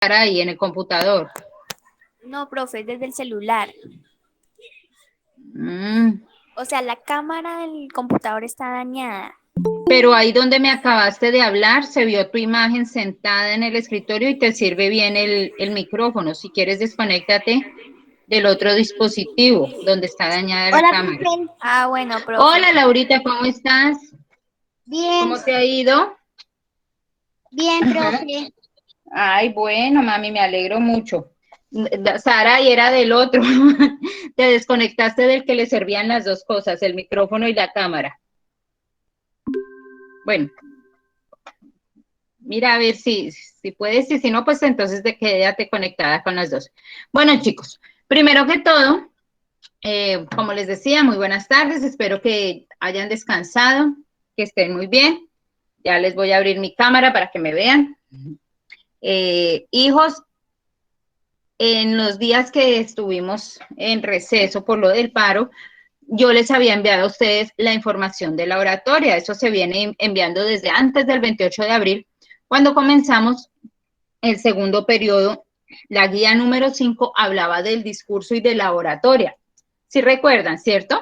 ahí en el computador. No, profe, desde el celular. Mm. O sea, la cámara del computador está dañada. Pero ahí donde me acabaste de hablar, se vio tu imagen sentada en el escritorio y te sirve bien el micrófono. Si quieres, desconéctate del otro dispositivo donde está dañada la Hola, cámara. profe. Ah, bueno, profe. Hola, Laurita, ¿cómo estás? Bien, ¿Cómo te ha ido? bien, Ajá. profe. Ay, bueno, mami, me alegro mucho. Sara, y era del otro. Te desconectaste del que le servían las dos cosas, el micrófono y la cámara. Bueno, mira a ver si puedes y si no, pues entonces quédate conectada con las dos. Bueno, chicos, primero que todo, como les decía, muy buenas tardes. Espero que hayan descansado, que estén muy bien. Ya les voy a abrir mi cámara para que me vean. Hijos, en los días que estuvimos en receso por lo del paro, yo les había enviado a ustedes la información de la oratoria. Eso se viene enviando desde antes del 28 de abril, cuando comenzamos el segundo periodo. La guía número 5 hablaba del discurso y de la oratoria. ¿Sí recuerdan, cierto?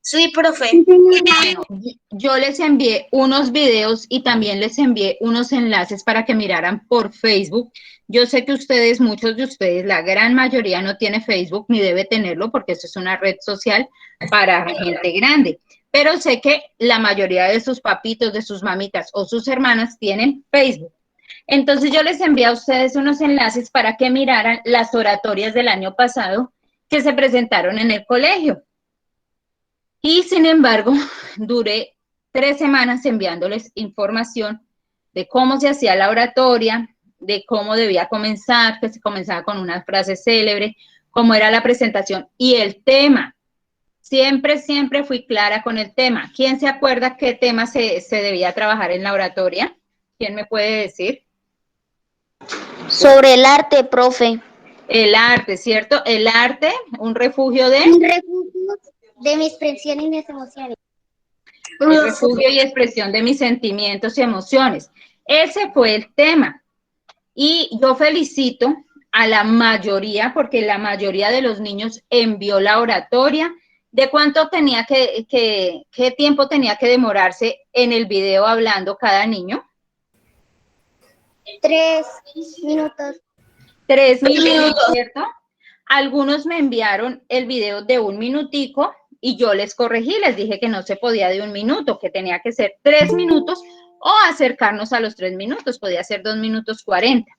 Sí, profe. Bueno, yo les envié unos videos y también les envié unos enlaces para que miraran por Facebook. Yo sé que ustedes, muchos de ustedes, la gran mayoría no tiene Facebook ni debe tenerlo porque eso es una red social para gente grande. Pero sé que la mayoría de sus papitos, de sus mamitas o sus hermanas tienen Facebook. Entonces yo les envié a ustedes unos enlaces para que miraran las oratorias del año pasado que se presentaron en el colegio. Y sin embargo, duré 3 semanas enviándoles información de cómo se hacía la oratoria, de cómo debía comenzar, que se comenzaba con una frase célebre, cómo era la presentación y el tema. Siempre fui clara con el tema. ¿Quién se acuerda qué tema se debía trabajar en la oratoria? ¿Quién me puede decir? Sobre el arte, profe. El arte, ¿cierto? El arte, un refugio de... Un refugio de mi expresión y mis emociones. El refugio y expresión de mis sentimientos y emociones. Ese fue el tema. Y yo felicito a la mayoría, porque la mayoría de los niños envió la oratoria. ¿De cuánto tenía qué tiempo tenía que demorarse en el video hablando cada niño? 3 minutos. 3 minutos, ¿cierto? Algunos me enviaron el video de 1 minutico y yo les corregí, les dije que no se podía de 1 minuto, que tenía que ser 3 minutos o acercarnos a los 3 minutos, podía ser 2 minutos 40.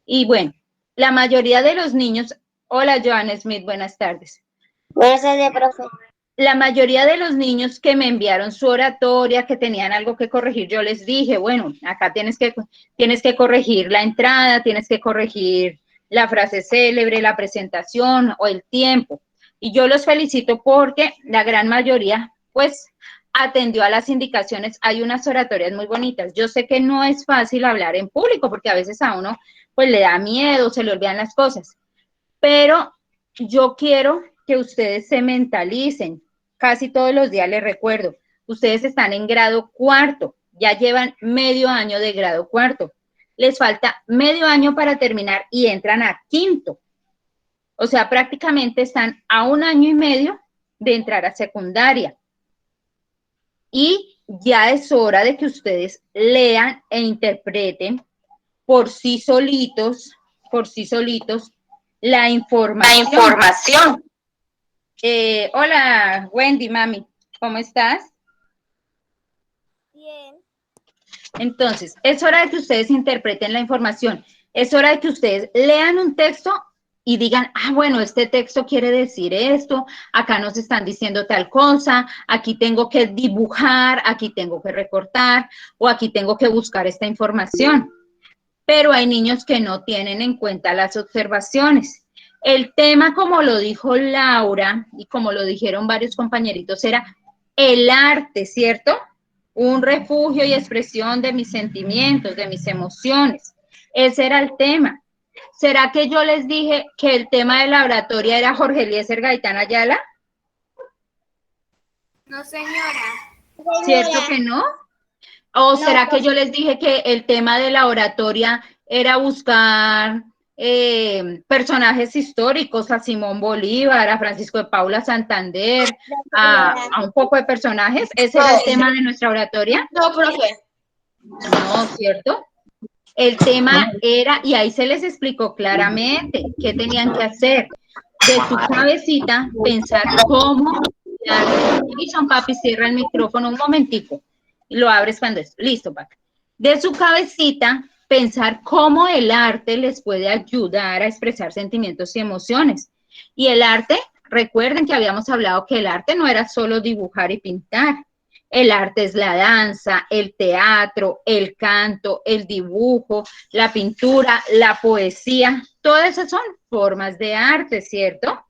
Y bueno, la mayoría de los niños, hola Joan Smith, buenas tardes. Buenas tardes, profe. La mayoría de los niños que me enviaron su oratoria, que tenían algo que corregir, yo les dije, bueno, acá tienes que corregir la entrada, tienes que corregir la frase célebre, la presentación o el tiempo. Y yo los felicito porque la gran mayoría, pues, atendió a las indicaciones. Hay unas oratorias muy bonitas. Yo sé que no es fácil hablar en público porque a veces a uno, pues, le da miedo, se le olvidan las cosas. Pero yo quiero que ustedes se mentalicen. Casi todos los días les recuerdo, ustedes están en grado cuarto, ya llevan medio año de grado cuarto. Les falta medio año para terminar y entran a quinto. O sea, prácticamente están a 1 año y medio de entrar a secundaria. Y ya es hora de que ustedes lean e interpreten por sí solitos, la información. Hola, Wendy, mami, ¿cómo estás? Bien. Entonces, es hora de que ustedes interpreten la información. Es hora de que ustedes lean un texto y digan, ah, bueno, este texto quiere decir esto, acá nos están diciendo tal cosa, aquí tengo que dibujar, aquí tengo que recortar o aquí tengo que buscar esta información. Pero hay niños que no tienen en cuenta las observaciones. El tema, como lo dijo Laura y como lo dijeron varios compañeritos, era el arte, ¿cierto? Un refugio y expresión de mis sentimientos, de mis emociones. Ese era el tema. ¿Será que yo les dije que el tema de la oratoria era Jorge Eliezer Gaitán Ayala? No, señora. ¿Cierto que no? ¿O será que yo les dije que el tema de la oratoria era buscar personajes históricos, a Simón Bolívar, a Francisco de Paula Santander, a un poco de personajes. ¿Ese era el tema de nuestra oratoria? No, profe. No, ¿cierto? El tema era, y ahí se les explicó claramente qué tenían que hacer. De su cabecita, pensar cómo Son papi, cierra el micrófono un momentico y lo abres cuando es listo, papi. De su cabecita, pensar cómo el arte les puede ayudar a expresar sentimientos y emociones. Y el arte, recuerden que habíamos hablado que el arte no era solo dibujar y pintar. El arte es la danza, el teatro, el canto, el dibujo, la pintura, la poesía. Todas esas son formas de arte, ¿cierto?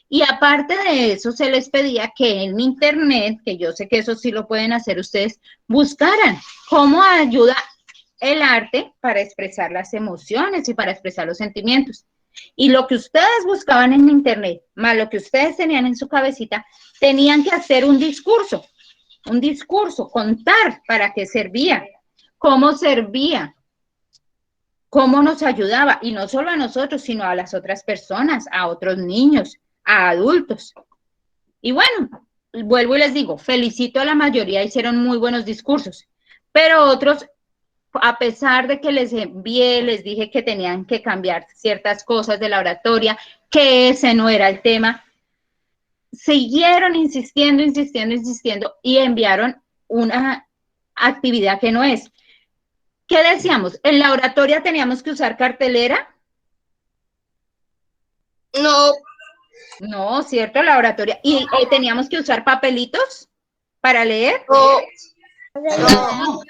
Y aparte de eso, se les pedía que en internet, que yo sé que eso sí lo pueden hacer ustedes, buscaran cómo ayuda el arte para expresar las emociones y para expresar los sentimientos. Y lo que ustedes buscaban en internet, más lo que ustedes tenían en su cabecita, tenían que hacer un discurso, contar para qué servía, cómo nos ayudaba, y no solo a nosotros, sino a las otras personas, a otros niños, a adultos. Y bueno, vuelvo y les digo, felicito a la mayoría, hicieron muy buenos discursos, pero otros, a pesar de que les envié, les dije que tenían que cambiar ciertas cosas de la oratoria, que ese no era el tema, siguieron insistiendo y enviaron una actividad que no es. ¿Qué decíamos? ¿En la oratoria teníamos que usar cartelera? No. No, ¿cierto? La oratoria. ¿Y teníamos que usar papelitos para leer? No.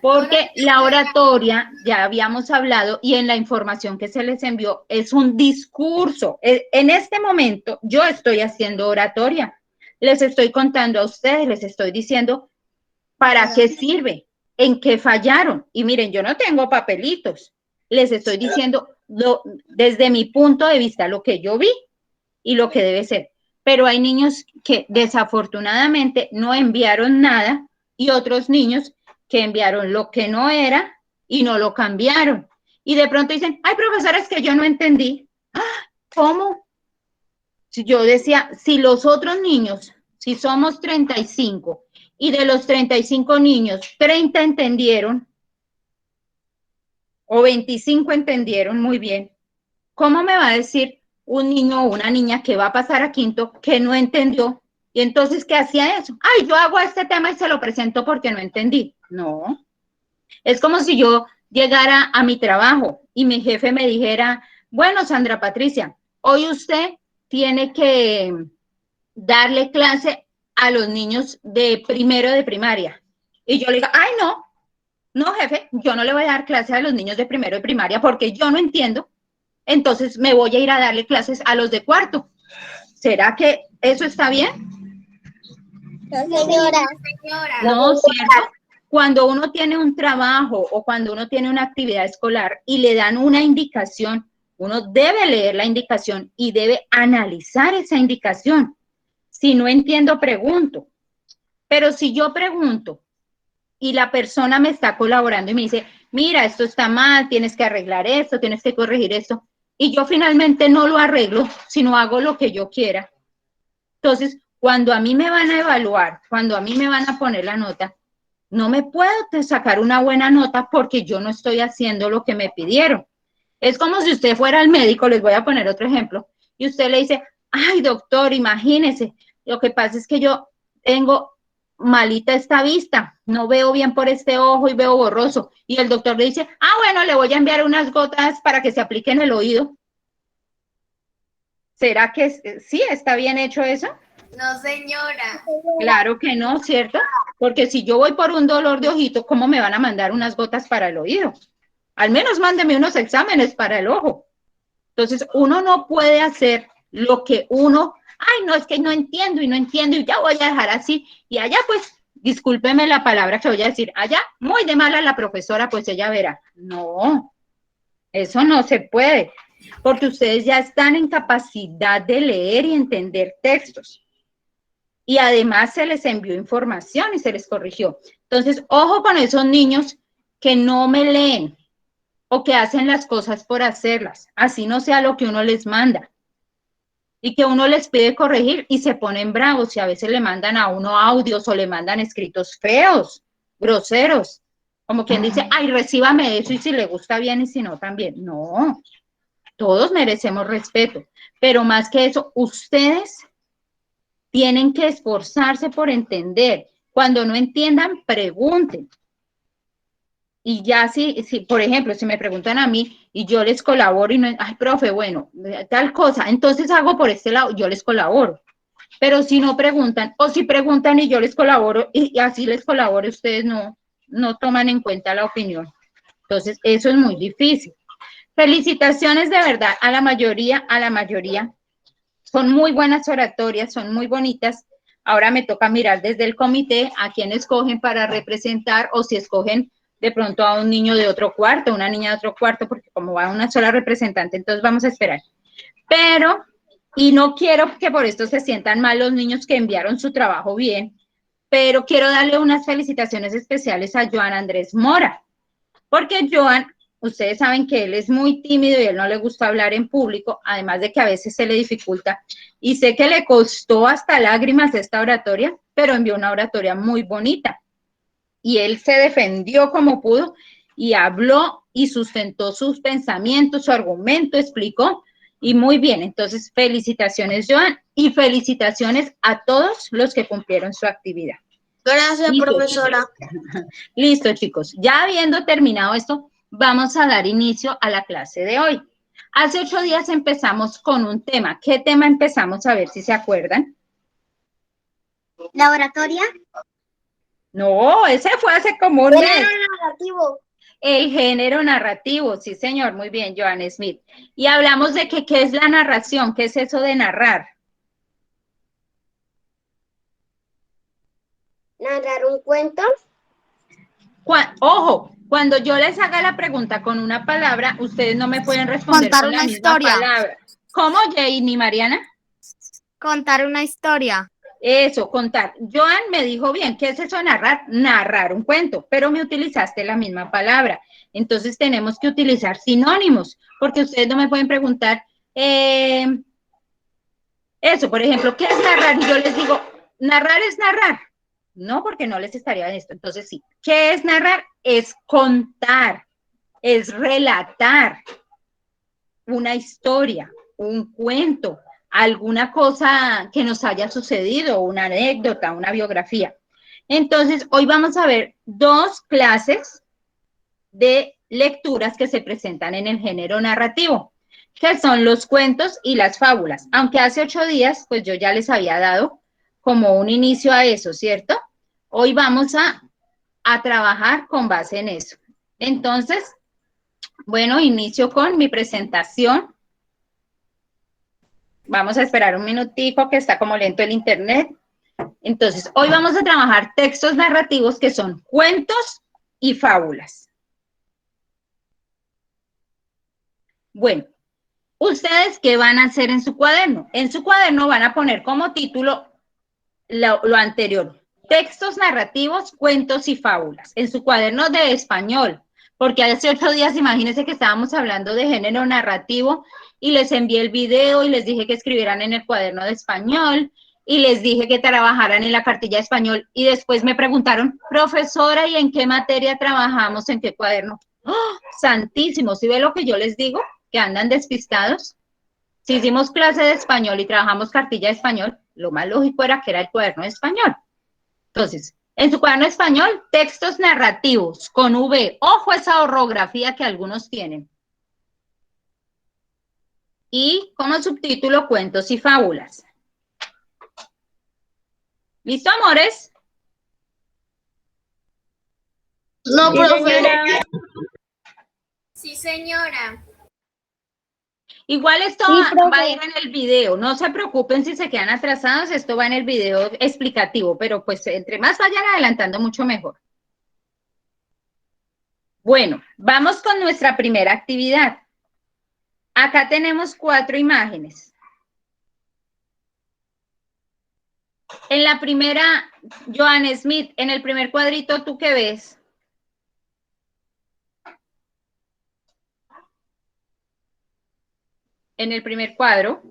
Porque la oratoria, ya habíamos hablado, y en la información que se les envió, es un discurso. En este momento, yo estoy haciendo oratoria. Les estoy contando a ustedes, les estoy diciendo para qué sirve, en qué fallaron. Y miren, yo no tengo papelitos. Les estoy diciendo desde mi punto de vista lo que yo vi y lo que debe ser. Pero hay niños que desafortunadamente no enviaron nada y otros niños que enviaron lo que no era y no lo cambiaron. Y de pronto dicen, ay, profesora, es que yo no entendí. ¿Cómo? Si yo decía, si los otros niños, si somos 35 y de los 35 niños, 30 entendieron o 25 entendieron muy bien, ¿cómo me va a decir un niño o una niña que va a pasar a quinto que no entendió? Y entonces, ¿qué hacía eso? Ay, yo hago este tema y se lo presento porque no entendí. No. Es como si yo llegara a mi trabajo y mi jefe me dijera, bueno, Sandra Patricia, hoy usted tiene que darle clase a los niños de primero de primaria. Y yo le digo, ay, no, jefe, yo no le voy a dar clase a los niños de primero de primaria porque yo no entiendo. Entonces me voy a ir a darle clases a los de cuarto. ¿Será que eso está bien? No, señora. No, ¿cierto? Cuando uno tiene un trabajo o cuando uno tiene una actividad escolar y le dan una indicación, uno debe leer la indicación y debe analizar esa indicación. Si no entiendo, pregunto. Pero si yo pregunto y la persona me está colaborando y me dice, mira, esto está mal, tienes que arreglar esto, tienes que corregir esto, y yo finalmente no lo arreglo, sino hago lo que yo quiera. Entonces, cuando a mí me van a evaluar, cuando a mí me van a poner la nota, no me puedo sacar una buena nota porque yo no estoy haciendo lo que me pidieron. Es como si usted fuera al médico, les voy a poner otro ejemplo, y usted le dice, ay, doctor, imagínese, lo que pasa es que yo tengo malita esta vista, no veo bien por este ojo y veo borroso. Y el doctor le dice, bueno, le voy a enviar unas gotas para que se aplique en el oído. ¿Será que sí está bien hecho eso? No, señora. Claro que no, ¿cierto? Porque si yo voy por un dolor de ojito, ¿cómo me van a mandar unas gotas para el oído? Al menos mándeme unos exámenes para el ojo. Entonces, uno no puede hacer lo que uno, ay, no, es que no entiendo y ya voy a dejar así. Y allá, pues, discúlpeme la palabra que voy a decir, allá, muy de mala la profesora, pues ella verá. No, eso no se puede, porque ustedes ya están en capacidad de leer y entender textos. Y además se les envió información y se les corrigió. Entonces, ojo con esos niños que no me leen, o que hacen las cosas por hacerlas, así no sea lo que uno les manda. Y que uno les pide corregir y se ponen bravos y a veces le mandan a uno audios o le mandan escritos feos, groseros, como quien dice, ay, recíbame eso y si le gusta bien y si no también. No, todos merecemos respeto, pero más que eso, ustedes tienen que esforzarse por entender. Cuando no entiendan, pregunten. Y ya si, por ejemplo, si me preguntan a mí y yo les colaboro y no, ay, profe, bueno, tal cosa, entonces hago por este lado, yo les colaboro. Pero si no preguntan, o si preguntan y yo les colaboro, y así les colaboro, ustedes no toman en cuenta la opinión. Entonces, eso es muy difícil. Felicitaciones de verdad a la mayoría, Son muy buenas oratorias, son muy bonitas. Ahora me toca mirar desde el comité a quién escogen para representar o si escogen de pronto a un niño de otro cuarto, una niña de otro cuarto, porque como va una sola representante, entonces vamos a esperar. Pero, y no quiero que por esto se sientan mal los niños que enviaron su trabajo bien, pero quiero darle unas felicitaciones especiales a Joan Andrés Mora, porque Joan, ustedes saben que él es muy tímido y él no le gusta hablar en público, además de que a veces se le dificulta. Y sé que le costó hasta lágrimas esta oratoria, pero envió una oratoria muy bonita. Y él se defendió como pudo y habló y sustentó sus pensamientos, su argumento, explicó. Y muy bien, entonces felicitaciones, Joan, y felicitaciones a todos los que cumplieron su actividad. Gracias, Listo, profesora. Listo, chicos. Ya habiendo terminado esto, vamos a dar inicio a la clase de hoy. Hace 8 días empezamos con un tema. ¿Qué tema empezamos? A ver si se acuerdan. ¿La oratoria? No, ese fue hace como un mes. Género narrativo. El género narrativo, sí, señor. Muy bien, Joan Smith. Y hablamos de que, ¿qué es la narración? ¿Qué es eso de narrar? Narrar un cuento. Ojo, cuando yo les haga la pregunta con una palabra, ustedes no me pueden responder Contar con la una misma historia. palabra. ¿Cómo, Jay ni Mariana? Contar una historia. Eso, contar. Joan me dijo bien, ¿qué es eso de narrar? Narrar un cuento, pero me utilizaste la misma palabra. Entonces tenemos que utilizar sinónimos, porque ustedes no me pueden preguntar, eso, por ejemplo, ¿qué es narrar? Y yo les digo, narrar es narrar. No, porque no les estaría en esto. Entonces sí, ¿qué es narrar? Es contar, es relatar una historia, un cuento, alguna cosa que nos haya sucedido, una anécdota, una biografía. Entonces, hoy vamos a ver 2 clases de lecturas que se presentan en el género narrativo, que son los cuentos y las fábulas. Aunque hace 8 días, pues yo ya les había dado como un inicio a eso, ¿cierto? Hoy vamos a trabajar con base en eso. Entonces, bueno, inicio con mi presentación. Vamos a esperar un minutico que está como lento el internet. Entonces, hoy vamos a trabajar textos narrativos que son cuentos y fábulas. Bueno, ¿ustedes qué van a hacer en su cuaderno? En su cuaderno van a poner como título lo anterior, textos narrativos, cuentos y fábulas, en su cuaderno de español, porque hace 8 días, imagínense que estábamos hablando de género narrativo y les envié el video y les dije que escribieran en el cuaderno de español y les dije que trabajaran en la cartilla de español y después me preguntaron, profesora, ¿y en qué materia trabajamos? ¿En qué cuaderno? ¡Oh, santísimo! ¿Sí ve lo que yo les digo? Que andan despistados. Si hicimos clase de español y trabajamos cartilla de español, lo más lógico era que era el cuaderno de español. Entonces, en su cuaderno de español, textos narrativos con V. Ojo esa orografía que algunos tienen. Y como subtítulo, cuentos y fábulas. ¿Listo, amores? No, profe. Sí, señora. Igual esto Sí, va a ir profe. en el video. No se preocupen si se quedan atrasados. Esto va en el video explicativo. Pero pues entre más vayan adelantando, mucho mejor. Bueno, vamos con nuestra primera actividad. Acá tenemos 4 imágenes. En la primera, Joan Smith, en el primer cuadrito, ¿tú qué ves? En el primer cuadro.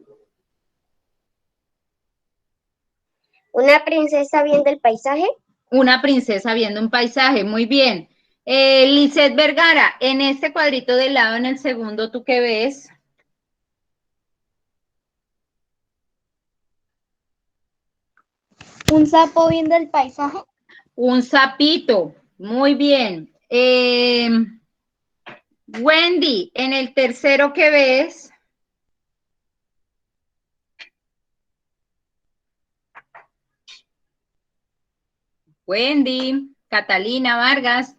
Una princesa viendo el paisaje. Una princesa viendo un paisaje, muy bien. Lisette Vergara, en este cuadrito del lado, en el segundo, ¿tú qué ves? Un sapo viendo el paisaje. Un sapito, muy bien. Wendy, en el tercero, ¿qué ves? Wendy, Catalina Vargas.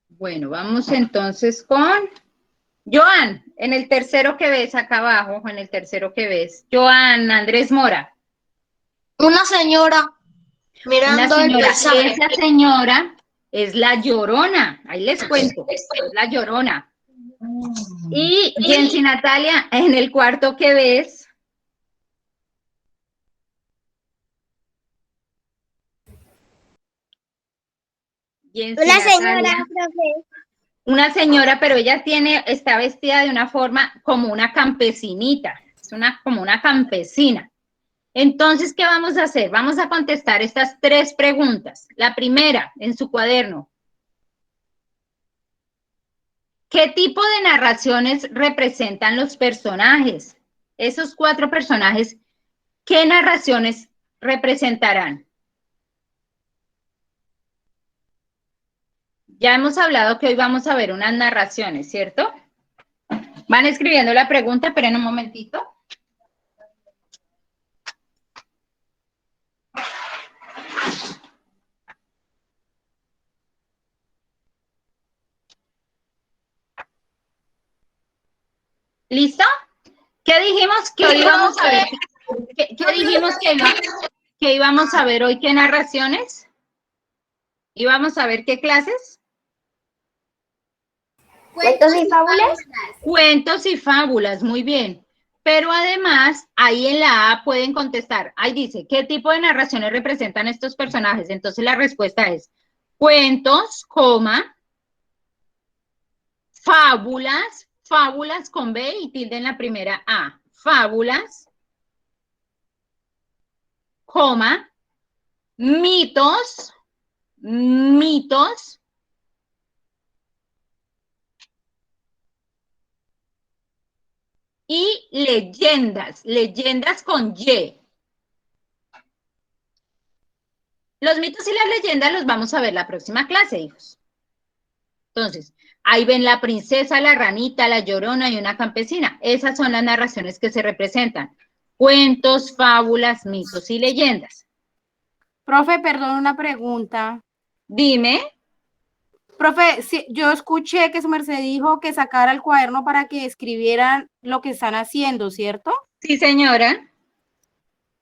Bueno, vamos entonces con Joan, en el tercero que ves acá abajo, en el tercero que ves. Joan Andrés Mora. Una señora Una mirando el señora, paisaje. esa señora es la Llorona, ahí les cuento, es la Llorona. Y Jensi Natalia, en el cuarto que ves. Jensi Una Natalia. señora, profe. Una señora, pero ella está vestida de una forma como una campesinita, es como una campesina. Entonces, ¿qué vamos a hacer? Vamos a contestar estas 3 preguntas. La primera, en su cuaderno. ¿Qué tipo de narraciones representan los personajes? Esos 4 personajes, ¿qué narraciones representarán? Ya hemos hablado que hoy vamos a ver unas narraciones, ¿cierto? Van escribiendo la pregunta, pero en un momentito. ¿Listo? ¿Qué dijimos que hoy íbamos a ver? ¿Qué dijimos que íbamos a ver hoy? ¿Qué narraciones? ¿Íbamos a ver qué clases? ¿Cuentos y fábulas? Cuentos y fábulas, muy bien. Pero además, ahí en la A pueden contestar. Ahí dice, ¿qué tipo de narraciones representan estos personajes? Entonces la respuesta es cuentos, coma, fábulas, fábulas con B y tilde en la primera A. Fábulas, coma, mitos, mitos, y leyendas, leyendas con Y. Los mitos y las leyendas los vamos a ver la próxima clase, hijos. Entonces, ahí ven la princesa, la ranita, la llorona y una campesina. Esas son las narraciones que se representan. Cuentos, fábulas, mitos y leyendas. Profe, perdón, una pregunta. Dime. Profe, sí, yo escuché que su merced dijo que sacara el cuaderno para que escribieran lo que están haciendo, ¿cierto? Sí, señora.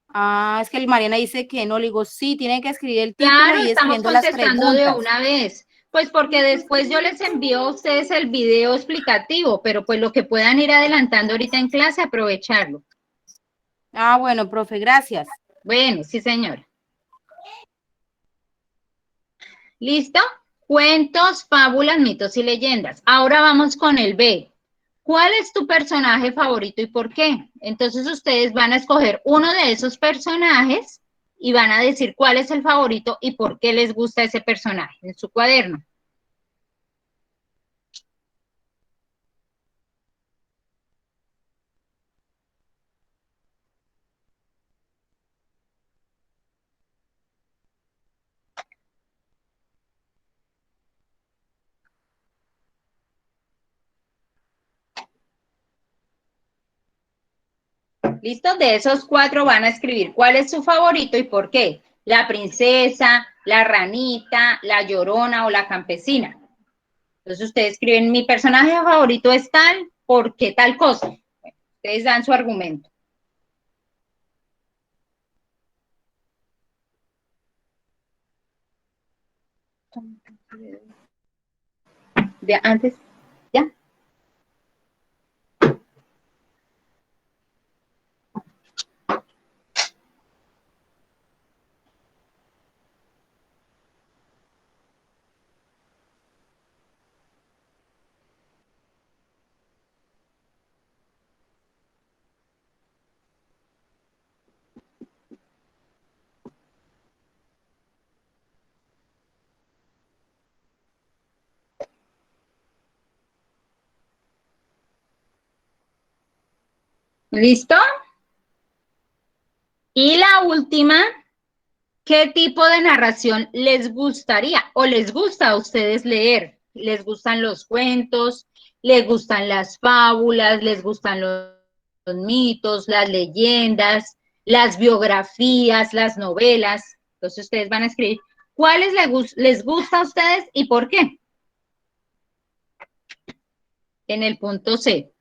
Ah, es que el Mariana dice que no. Le digo, sí, tienen que escribir el título Claro, y estamos escribiendo las contestando de preguntas. una vez. Pues porque después yo les envío a ustedes el video explicativo, pero pues lo que puedan ir adelantando ahorita en clase, aprovecharlo. Ah, bueno, profe, gracias. Bueno, sí, señora. ¿Listo? Cuentos, fábulas, mitos y leyendas. Ahora vamos con el B. ¿Cuál es tu personaje favorito y por qué? Entonces ustedes van a escoger uno de esos personajes y van a decir cuál es el favorito y por qué les gusta ese personaje en su cuaderno. ¿Listo? De esos 4 van a escribir cuál es su favorito y por qué. La princesa, la ranita, la llorona o la campesina. Entonces ustedes escriben, mi personaje favorito es tal, ¿por qué tal cosa? Ustedes dan su argumento. De antes, ¿ya? ¿Listo? Y la última, ¿qué tipo de narración les gustaría o les gusta a ustedes leer? ¿Les gustan los cuentos? ¿Les gustan las fábulas? ¿Les gustan los mitos, las leyendas, las biografías, las novelas? Entonces ustedes van a escribir cuáles les gusta a ustedes y por qué. En el punto C.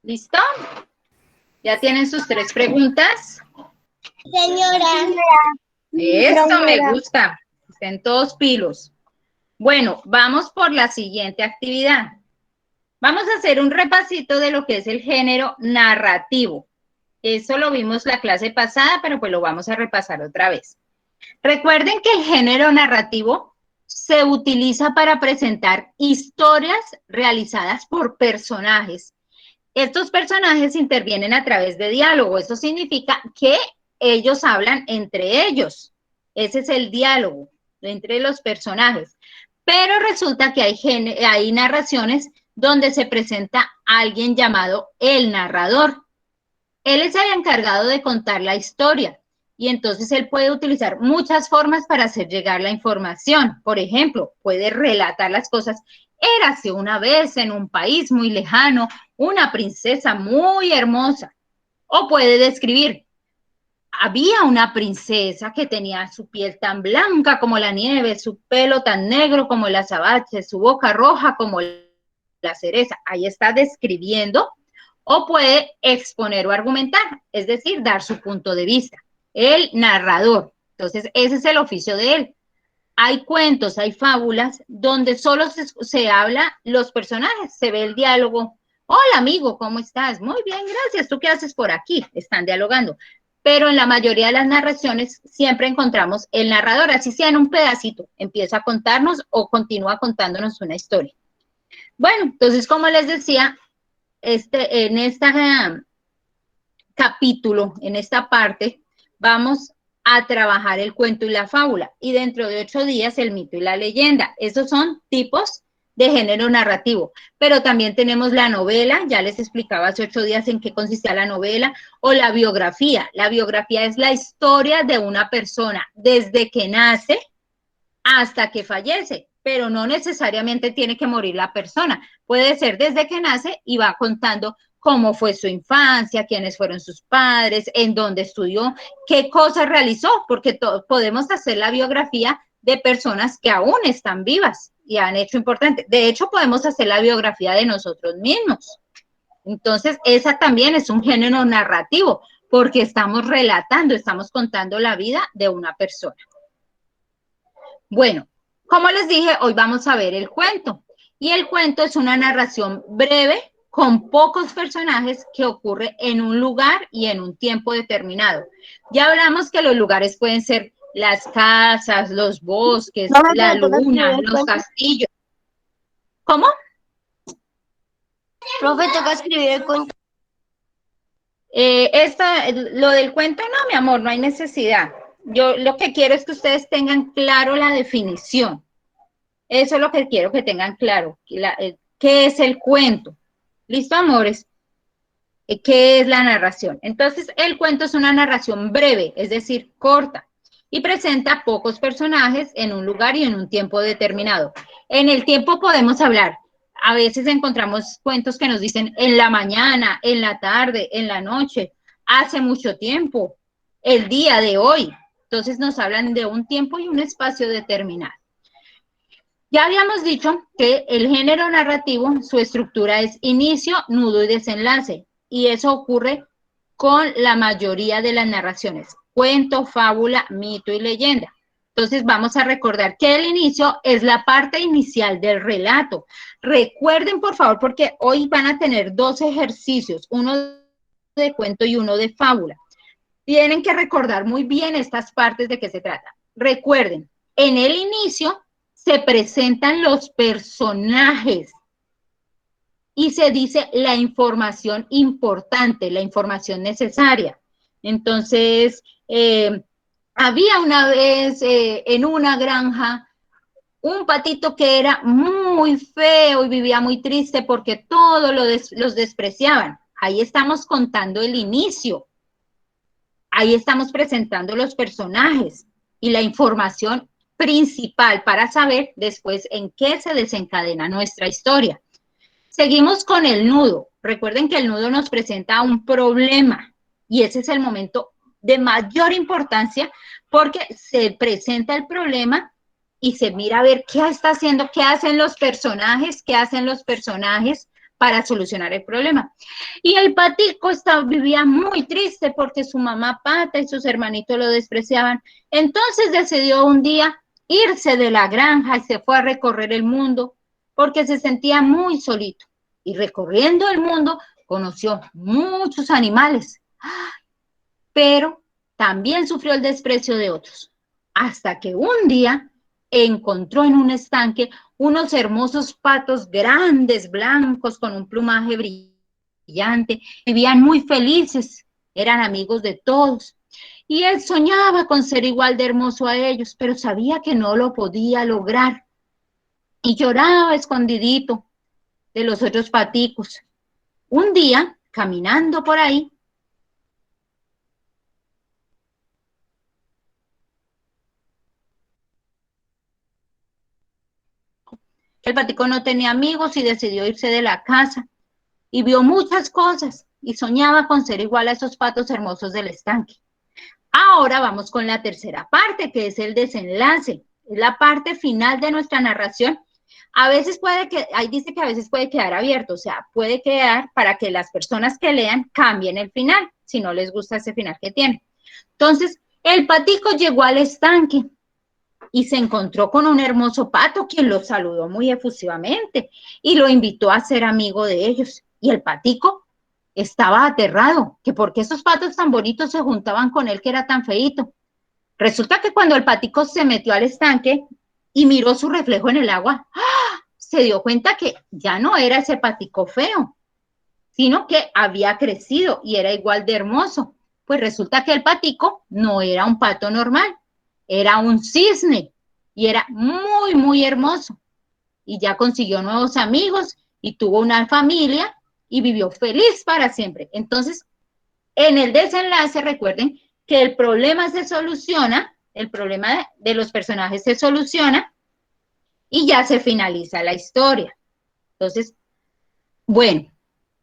¿Listo? ¿Ya tienen sus 3 preguntas? Señora. Esto me gusta. Estén todos pilos. Bueno, vamos por la siguiente actividad. Vamos a hacer un repasito de lo que es el género narrativo. Eso lo vimos la clase pasada, pero pues lo vamos a repasar otra vez. Recuerden que el género narrativo se utiliza para presentar historias realizadas por personajes. Estos personajes intervienen a través de diálogo. Eso significa que ellos hablan entre ellos. Ese es el diálogo entre los personajes. Pero resulta que hay narraciones donde se presenta alguien llamado el narrador. Él es el encargado de contar la historia y entonces él puede utilizar muchas formas para hacer llegar la información. Por ejemplo, puede relatar las cosas. Érase una vez en un país muy lejano una princesa muy hermosa. O puede describir, había una princesa que tenía su piel tan blanca como la nieve, su pelo tan negro como el azabache, su boca roja como la cereza. Ahí está describiendo. O puede exponer o argumentar, es decir, dar su punto de vista. El narrador. Entonces, ese es el oficio de él. Hay cuentos, hay fábulas donde solo se habla los personajes, se ve el diálogo. Hola, amigo, ¿cómo estás? Muy bien, gracias. ¿Tú qué haces por aquí? Están dialogando. Pero en la mayoría de las narraciones siempre encontramos el narrador, así sea en un pedacito, empieza a contarnos o continúa contándonos una historia. Bueno, entonces, como les decía, en este capítulo, en esta parte, vamos a trabajar el cuento y la fábula. Y dentro de 8 días, el mito y la leyenda. Esos son tipos de género narrativo. Pero también tenemos la novela, ya les explicaba hace 8 días en qué consistía la novela, o la biografía. La biografía es la historia de una persona desde que nace hasta que fallece, pero no necesariamente tiene que morir la persona. Puede ser desde que nace y va contando cómo fue su infancia, quiénes fueron sus padres, en dónde estudió, qué cosas realizó, porque podemos hacer la biografía de personas que aún están vivas y han hecho importante. De hecho, podemos hacer la biografía de nosotros mismos. Entonces, esa también es un género narrativo, porque estamos relatando, estamos contando la vida de una persona. Bueno, como les dije, hoy vamos a ver el cuento. Y el cuento es una narración breve con pocos personajes que ocurre en un lugar y en un tiempo determinado. Ya hablamos que los lugares pueden ser las casas, los bosques, la luna, los castillos. ¿Cómo? Profe, toca escribir el cuento. Lo del cuento, no, mi amor, no hay necesidad. Yo lo que quiero es que ustedes tengan claro la definición. Eso es lo que quiero que tengan claro. ¿Qué es el cuento? ¿Listo, amores? ¿Qué es la narración? Entonces, el cuento es una narración breve, es decir, corta, y presenta pocos personajes en un lugar y en un tiempo determinado. En el tiempo podemos hablar A veces encontramos cuentos que nos dicen en la mañana, en la tarde, en la noche, hace mucho tiempo, el día de hoy. Entonces nos hablan de un tiempo y un espacio determinado. Ya habíamos dicho que el género narrativo, su estructura es inicio, nudo y desenlace. Y eso ocurre con la mayoría de las narraciones. Cuento, fábula, mito y leyenda. Entonces vamos a recordar que el inicio es la parte inicial del relato. Recuerden, por favor, porque hoy van a tener 2 ejercicios, uno de cuento y uno de fábula. Tienen que recordar muy bien estas partes de qué se trata. Recuerden, en el inicio se presentan los personajes y se dice la información importante, la información necesaria. Entonces, había una vez en una granja un patito que era muy feo y vivía muy triste porque todos los despreciaban. Ahí estamos contando el inicio. Ahí estamos presentando los personajes y la información principal para saber después en qué se desencadena nuestra historia. Seguimos con el nudo. Recuerden que el nudo nos presenta un problema y ese es el momento de mayor importancia porque se presenta el problema y se mira a ver qué está haciendo, qué hacen los personajes para solucionar el problema. Y el patico vivía muy triste porque su mamá Pata y sus hermanitos lo despreciaban. Entonces decidió un día irse de la granja y se fue a recorrer el mundo porque se sentía muy solito. Y recorriendo el mundo conoció muchos animales, pero también sufrió el desprecio de otros. Hasta que un día encontró en un estanque unos hermosos patos grandes, blancos, con un plumaje brillante. Vivían muy felices, eran amigos de todos. Y él soñaba con ser igual de hermoso a ellos, pero sabía que no lo podía lograr. Y lloraba escondidito de los otros paticos. Un día, caminando por ahí, el patico no tenía amigos y decidió irse de la casa y vio muchas cosas y soñaba con ser igual a esos patos hermosos del estanque. Ahora vamos con la tercera parte, que es el desenlace. Es la parte final de nuestra narración. A veces ahí dice que a veces puede quedar abierto, o sea, puede quedar para que las personas que lean cambien el final, si no les gusta ese final que tiene. Entonces, el patico llegó al estanque y se encontró con un hermoso pato quien lo saludó muy efusivamente y lo invitó a ser amigo de ellos. Y el patico estaba aterrado, que por qué esos patos tan bonitos se juntaban con él que era tan feíto. Resulta que cuando el patico se metió al estanque y miró su reflejo en el agua, ¡ah!, se dio cuenta que ya no era ese patico feo, sino que había crecido y era igual de hermoso. Pues resulta que el patico no era un pato normal, era un cisne y era muy, muy hermoso. Y ya consiguió nuevos amigos y tuvo una familia y vivió feliz para siempre. Entonces, en el desenlace, recuerden que el problema se soluciona, el problema de los personajes se soluciona y ya se finaliza la historia. Entonces, bueno,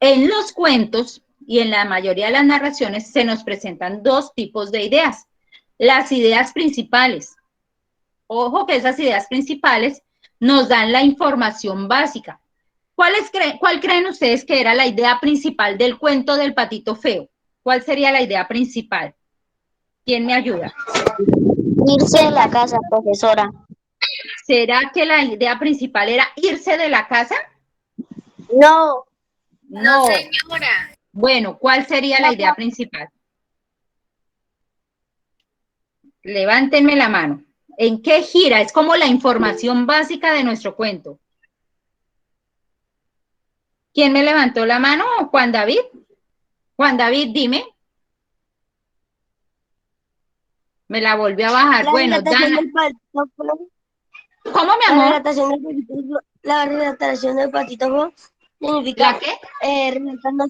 en los cuentos y en la mayoría de las narraciones se nos presentan 2 tipos de ideas. Las ideas principales. Ojo que esas ideas principales nos dan la información básica. ¿Cuál creen ustedes que era la idea principal del cuento del patito feo? ¿Cuál sería la idea principal? ¿Quién me ayuda? Irse de la casa, profesora. ¿Será que la idea principal era irse de la casa? No. No, señora. Bueno, ¿cuál sería la idea principal? Levántenme la mano. ¿En qué gira? Es como la información básica de nuestro cuento. ¿Quién me levantó la mano? ¿Juan David? Juan David, dime. Me la volvió a bajar. Bueno, Dana. ¿Cómo, mi amor? La relatación del patito feo significa ¿La qué? relatando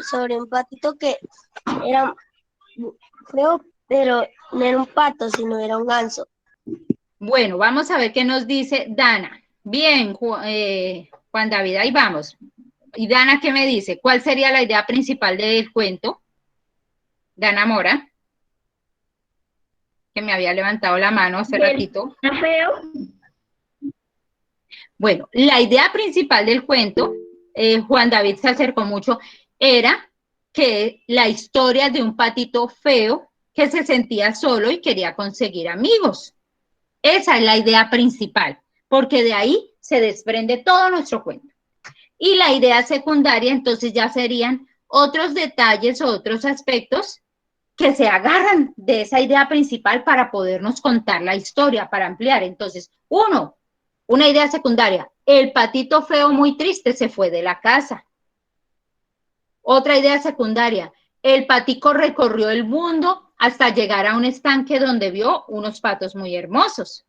sobre un patito que era feo, pero no era un pato, sino era un ganso. Bueno, vamos a ver qué nos dice Dana. Bien, Juan David, ahí vamos. Y Dana, ¿qué me dice? ¿Cuál sería la idea principal del cuento? Dana Mora, que me había levantado la mano hace ratito. Feo. Bueno, la idea principal del cuento, Juan David se acercó mucho, era que la historia de un patito feo que se sentía solo y quería conseguir amigos. Esa es la idea principal, porque de ahí se desprende todo nuestro cuento. Y la idea secundaria, entonces ya serían otros detalles o otros aspectos que se agarran de esa idea principal para podernos contar la historia, para ampliar. Entonces, una idea secundaria, el patito feo muy triste se fue de la casa. Otra idea secundaria, el patico recorrió el mundo hasta llegar a un estanque donde vio unos patos muy hermosos.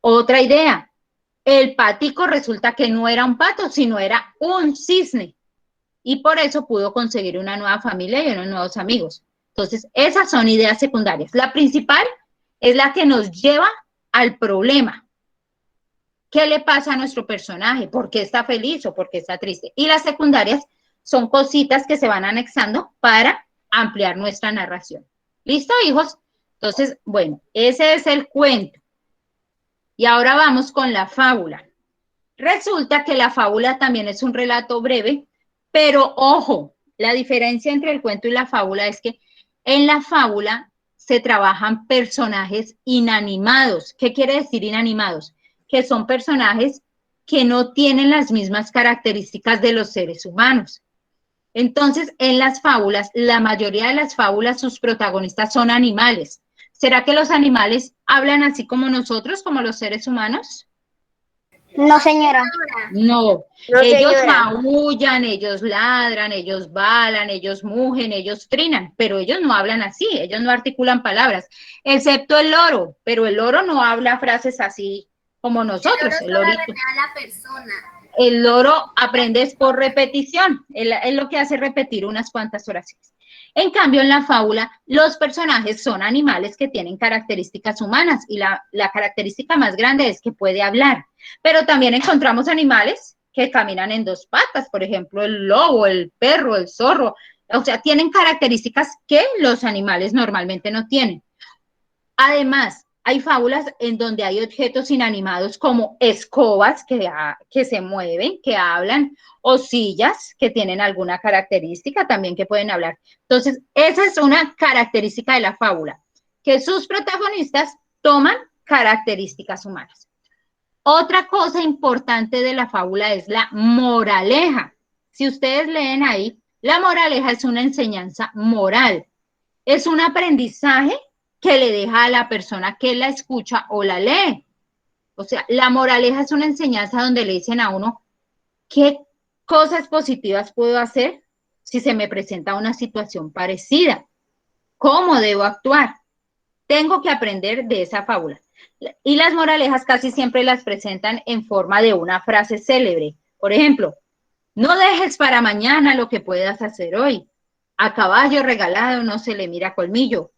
Otra idea, el patico resulta que no era un pato, sino era un cisne. Y por eso pudo conseguir una nueva familia y unos nuevos amigos. Entonces, esas son ideas secundarias. La principal es la que nos lleva al problema. ¿Qué le pasa a nuestro personaje? ¿Por qué está feliz o por qué está triste? Y las secundarias son cositas que se van anexando para ampliar nuestra narración. ¿Listo, hijos? Entonces, bueno, ese es el cuento. Y ahora vamos con la fábula. Resulta que la fábula también es un relato breve, pero ojo, la diferencia entre el cuento y la fábula es que en la fábula se trabajan personajes inanimados. ¿Qué quiere decir inanimados? Que son personajes que no tienen las mismas características de los seres humanos. Entonces, en las fábulas, la mayoría de las fábulas, sus protagonistas son animales. ¿Será que los animales hablan así como nosotros, como los seres humanos? No, señora. No, No, ellos señora. maullan, ellos ladran, ellos balan, ellos mugen, ellos trinan, pero ellos no hablan así, ellos no articulan palabras, excepto el loro, pero el loro no habla frases así como nosotros, el lorito. A la persona. El loro aprende por repetición, es lo que hace repetir unas cuantas oraciones. En cambio, en la fábula, los personajes son animales que tienen características humanas y la característica más grande es que puede hablar. Pero también encontramos animales que caminan en dos patas, por ejemplo, el lobo, el perro, el zorro. O sea, tienen características que los animales normalmente no tienen. Además, hay fábulas en donde hay objetos inanimados como escobas que se mueven, que hablan, o sillas que tienen alguna característica también que pueden hablar. Entonces, esa es una característica de la fábula, que sus protagonistas toman características humanas. Otra cosa importante de la fábula es la moraleja. Si ustedes leen ahí, la moraleja es una enseñanza moral. Es un aprendizaje que le deja a la persona que la escucha o la lee. O sea, la moraleja es una enseñanza donde le dicen a uno qué cosas positivas puedo hacer si se me presenta una situación parecida. ¿Cómo debo actuar? Tengo que aprender de esa fábula. Y las moralejas casi siempre las presentan en forma de una frase célebre. Por ejemplo, no dejes para mañana lo que puedas hacer hoy. A caballo regalado no se le mira colmillo.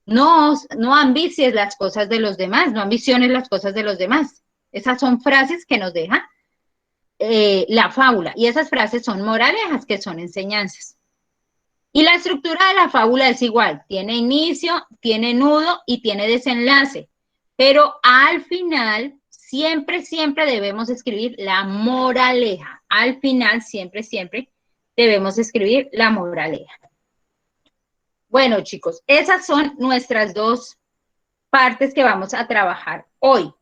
No ambicies las cosas de los demás, no ambiciones las cosas de los demás. Esas son frases que nos deja la fábula. Y esas frases son moralejas, que son enseñanzas. Y la estructura de la fábula es igual. Tiene inicio, tiene nudo y tiene desenlace. Pero al final, siempre debemos escribir la moraleja. Al final, siempre debemos escribir la moraleja. Bueno, chicos, esas son nuestras dos partes que vamos a trabajar hoy.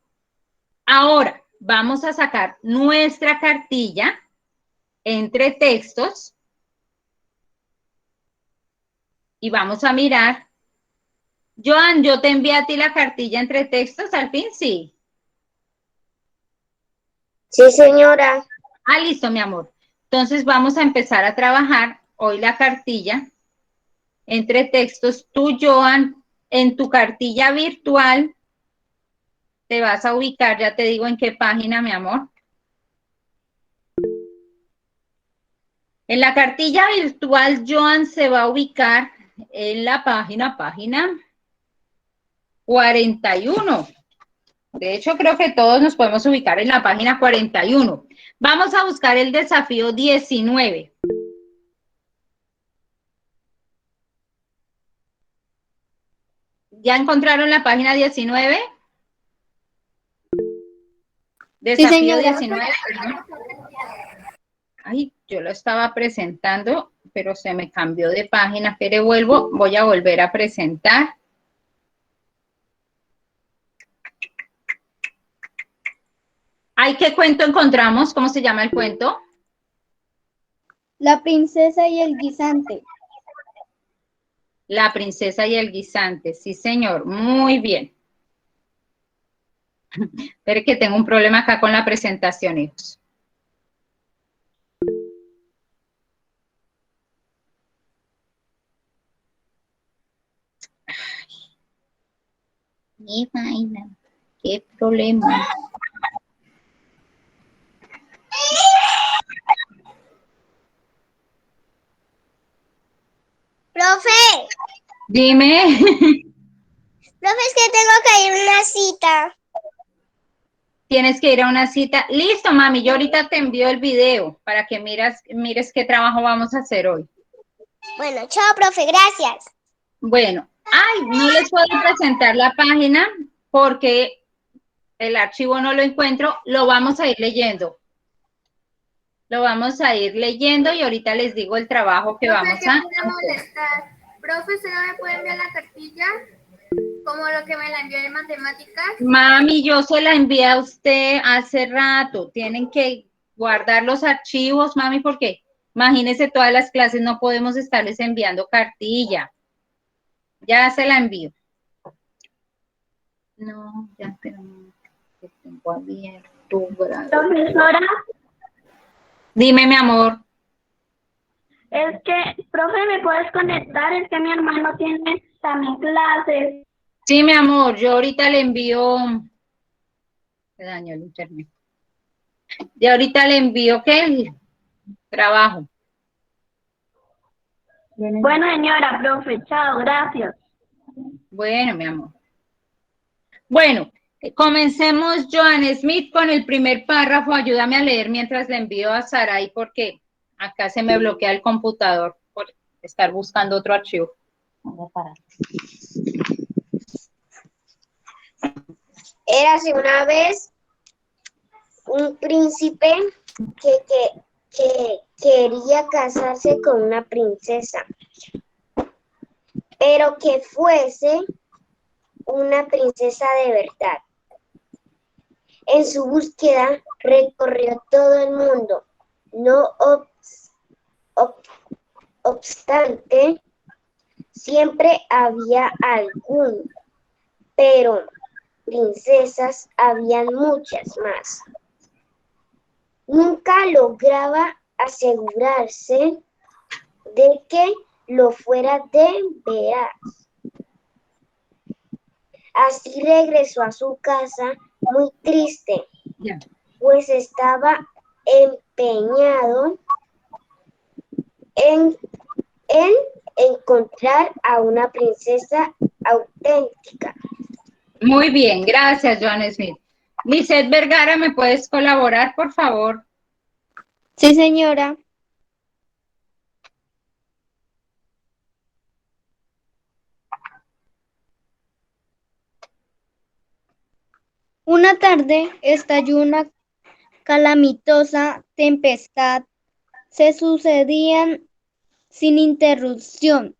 Ahora, vamos a sacar nuestra cartilla entre textos y vamos a mirar. Joan, yo te envié a ti la cartilla entre textos, al fin, sí. Sí, señora. Ah, listo, mi amor. Entonces vamos a empezar a trabajar hoy la cartilla entre textos. Tú, Joan, en tu cartilla virtual te vas a ubicar, ya te digo en qué página, mi amor. En la cartilla virtual, Joan se va a ubicar en la página 41. De hecho, creo que todos nos podemos ubicar en la página 41. Vamos a buscar el desafío 19. ¿Ya encontraron la página 19? Desafío 19. Ay, yo lo estaba presentando, pero se me cambió de página. Pero voy a volver a presentar. Ay, ¿qué cuento encontramos? ¿Cómo se llama el cuento? La princesa y el guisante. La princesa y el guisante. Sí, señor. Muy bien. Pero que tengo un problema acá con la presentación, hijos. Qué vaina. Qué problema. Profe, Dime. profe, es que tengo que ir a una cita. Tienes que ir a una cita. Listo, mami. Yo ahorita te envío el video para que mires qué trabajo vamos a hacer hoy. Bueno, chao, profe, gracias. Bueno. Ay, no les puedo presentar la página porque el archivo no lo encuentro. Lo vamos a ir leyendo. Lo vamos a ir leyendo y ahorita les digo el trabajo que vamos a hacer. Profe, ¿se no me puede enviar la cartilla? Como lo que me la envió de matemáticas. Mami, yo se la envié a usted hace rato. Tienen que guardar los archivos, mami, porque imagínense todas las clases, no podemos estarles enviando cartilla. Ya se la envío. No, ya, pero no. Que tengo abierto. Profesora, Dime, mi amor. es que, profe, ¿me puedes conectar? Es que mi hermano tiene también clases. Sí, mi amor, yo ahorita le envío. Se dañó el internet. Y ahorita le envío, ¿qué? El trabajo. Bueno, señora, profe, chao, gracias. Bueno, mi amor. Bueno, comencemos, Joan Smith, con el primer párrafo. Ayúdame a leer mientras le envío a Saray porque acá se me bloquea el computador por estar buscando otro archivo. Voy a parar. Érase una vez un príncipe que quería casarse con una princesa, pero que fuese una princesa de verdad. En su búsqueda recorrió todo el mundo. No obstante, siempre había algún, pero princesas habían muchas más. Nunca lograba asegurarse de que lo fuera de veras. Así regresó a su casa muy triste, pues estaba empeñado en encontrar a una princesa auténtica. Muy bien, gracias, Joan Smith. Lizeth Vergara, ¿me puedes colaborar, por favor? Sí, señora. Una tarde estalló una calamitosa tempestad. Se sucedían sin interrupción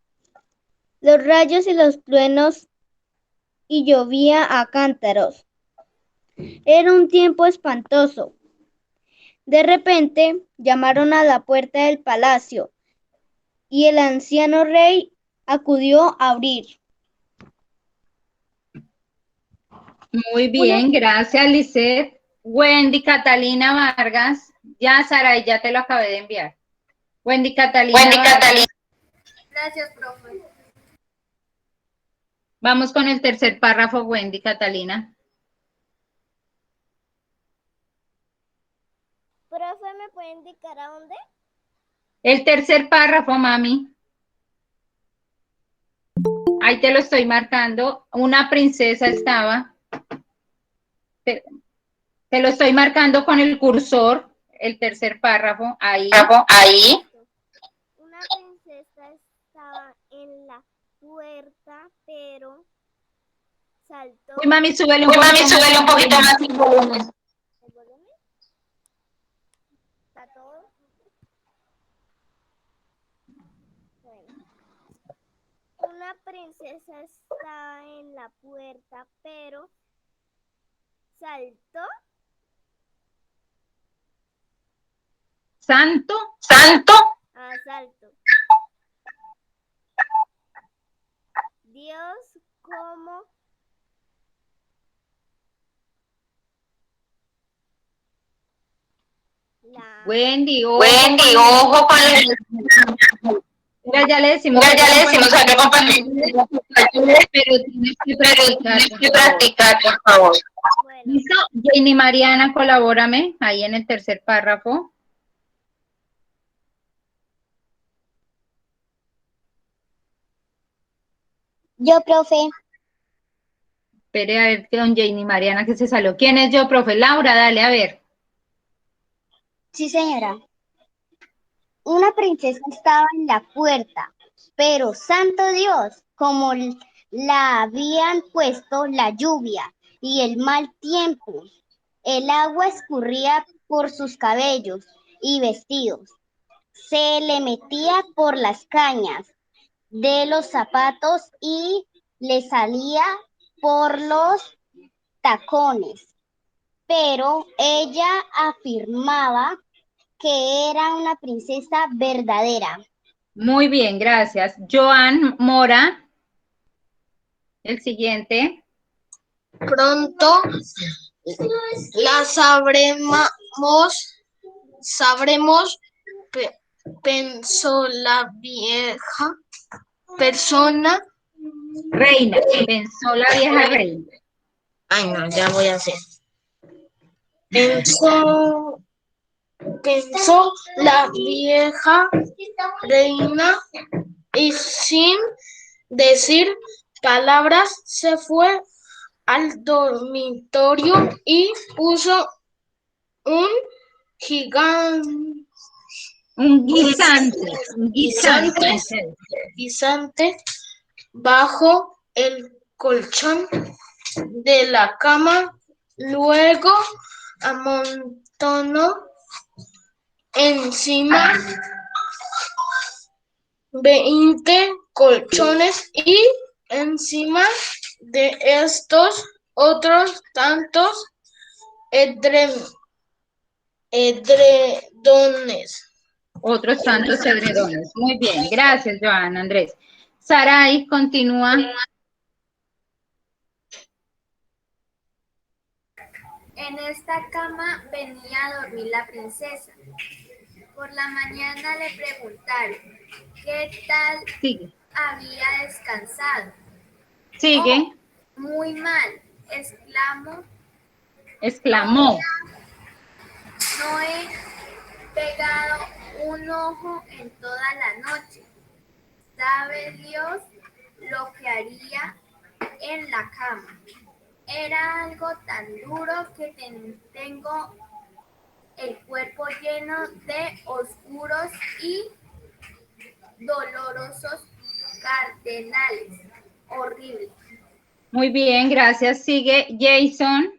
los rayos y los truenos y llovía a cántaros. Era un tiempo espantoso. De repente llamaron a la puerta del palacio y el anciano rey acudió a abrir. Muy bien, gracias, Lizeth. Wendy Catalina Vargas. Ya, Saray, ya te lo acabé de enviar. Wendy Catalina Vargas. Gracias, profe. Vamos con el tercer párrafo, Wendy Catalina. Profe, ¿me puede indicar a dónde? El tercer párrafo, mami. Ahí te lo estoy marcando. Una princesa estaba. Te lo estoy marcando con el cursor, el tercer párrafo, ahí. Una princesa estaba en la puerta, pero saltó. Uy, mami, súbele un poquito más. ¿El volumen? ¿Está todo? Bueno. Una princesa estaba en la puerta, pero saltó. Santo. Ah, salto. Dios, como la... Wendy, ojo con el... Mira, ya le decimos a que compañero, pero tienes que practicar, por favor. Bueno, ¿Listo? Jenny Mariana, colabórame ahí en el tercer párrafo. Yo, profe. Espere a ver, con Jenny Mariana que se salió. ¿Quién es yo, profe? Laura, dale, a ver. Sí, señora. Una princesa estaba en la puerta, pero santo Dios, como la habían puesto la lluvia y el mal tiempo, el agua escurría por sus cabellos y vestidos, se le metía por las cañas de los zapatos y le salía por los tacones, pero ella afirmaba que era una princesa verdadera. Muy bien, gracias. Joan Mora, el siguiente. Pronto la sabremos, pensó la vieja persona. Reina, pensó la vieja reina. Ay, no, ya voy a hacer. Pensó la vieja reina y sin decir palabras se fue al dormitorio y puso un guisante bajo el colchón de la cama. Luego amontonó encima 20 colchones y encima de estos otros tantos edredones. Otros tantos edredones. Muy bien, gracias, Joana, Andrés. Saray, continúa. En esta cama venía a dormir la princesa. Por la mañana le preguntaron qué tal Sigue. había descansado. Sigue. Oh, muy mal, Exclamó. No he pegado un ojo en toda la noche. ¿Sabe Dios lo que haría en la cama? Era algo tan duro que tengo el cuerpo lleno de oscuros y dolorosos cardenales. Horrible. Muy bien, gracias. Sigue Jason.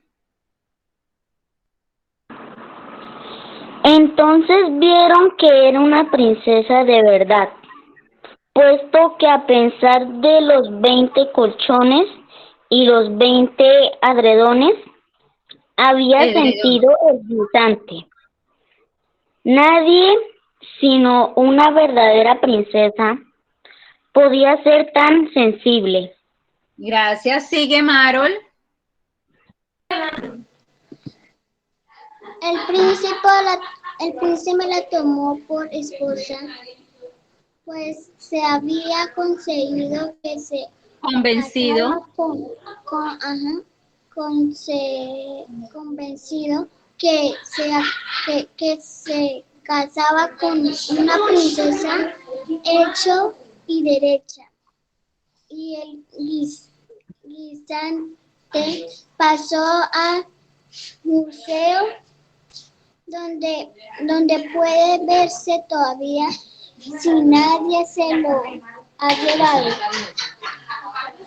Entonces vieron que era una princesa de verdad, puesto que a pesar de los 20 colchones y los 20 edredones, había sentido el guisante. Nadie, sino una verdadera princesa, podía ser tan sensible. Gracias. Sigue Marol. El príncipe la tomó por esposa, pues se había conseguido que se Convencido. convencido que se casaba con una princesa hecho y derecha. Y el guisante pasó a museo donde puede verse todavía si nadie se lo ha llevado.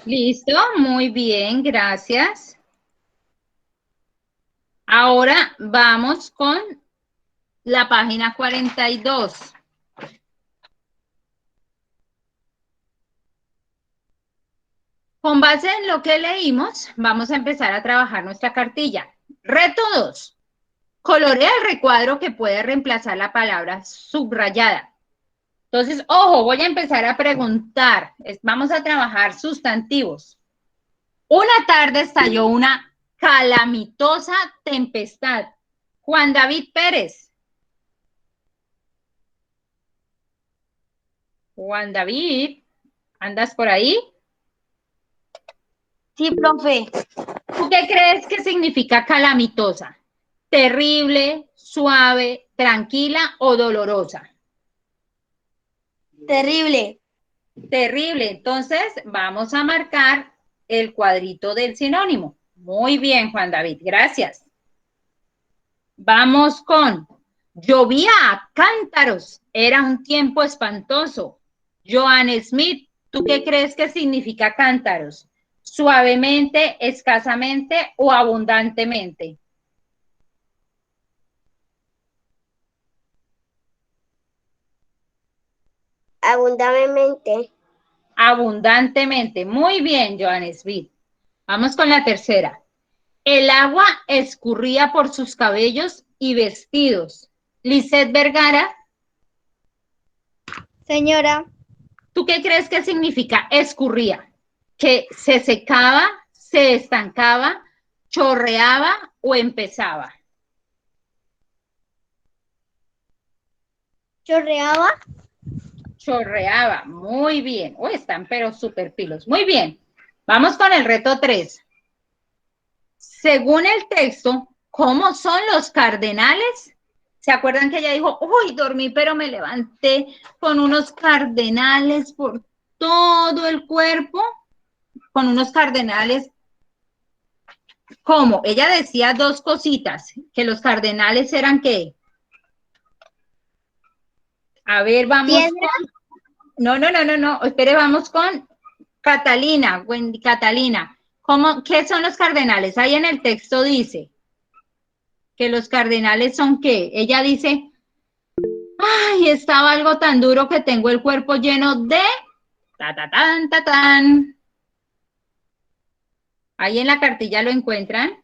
Listo, muy bien, gracias. Ahora vamos con la página 42. Con base en lo que leímos, vamos a empezar a trabajar nuestra cartilla. Reto 2. Colorea el recuadro que puede reemplazar la palabra subrayada. Entonces, ojo, voy a empezar a preguntar. Vamos a trabajar sustantivos. Una tarde estalló una calamitosa tempestad. Juan David Pérez. Juan David, ¿andas por ahí? Sí, profe. ¿Tú qué crees que significa calamitosa? ¿Terrible, suave, tranquila o dolorosa? Terrible. Terrible. Entonces, vamos a marcar el cuadrito del sinónimo. Muy bien, Juan David, gracias. Vamos con llovía a cántaros. Era un tiempo espantoso. Joan Smith, ¿tú qué crees que significa cántaros? ¿Suavemente, escasamente o abundantemente? Abundantemente. Abundantemente. Muy bien, Joan Smith. Vamos con la tercera. El agua escurría por sus cabellos y vestidos. Lisette Vergara, Señora, ¿tú qué crees que significa escurría? ¿Que se secaba, se estancaba, chorreaba o empezaba? chorreaba. Chorreaba, muy bien. Uy, están pero súper pilos. Muy bien. Vamos con el reto 3. Según el texto, ¿cómo son los cardenales? ¿Se acuerdan que ella dijo, uy, dormí, pero me levanté con unos cardenales por todo el cuerpo? Con unos cardenales. ¿Cómo? Ella decía dos cositas, que los cardenales eran ¿qué? A ver, vamos con... No, espere, vamos con Catalina, Wendy, Catalina. ¿Qué son los cardenales? Ahí en el texto dice que los cardenales son ¿qué? Ella dice, ay, estaba algo tan duro que tengo el cuerpo lleno de... Ta, tan. Ahí en la cartilla lo encuentran.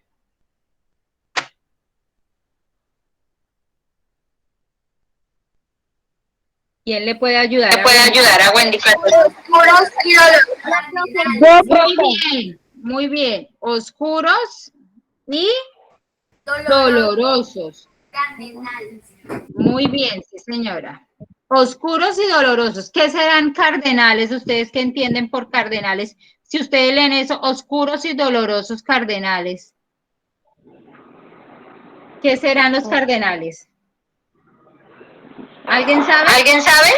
¿Quién le puede ayudar? A Wendy? Oscuros y dolorosos. Muy bien. Oscuros y dolorosos. Cardenales. Muy bien, sí, señora. Oscuros y dolorosos. ¿Qué serán cardenales? ¿Ustedes qué entienden por cardenales? Si ustedes leen eso, oscuros y dolorosos cardenales. ¿Qué serán los cardenales? ¿Alguien sabe? ¿Alguien sabe?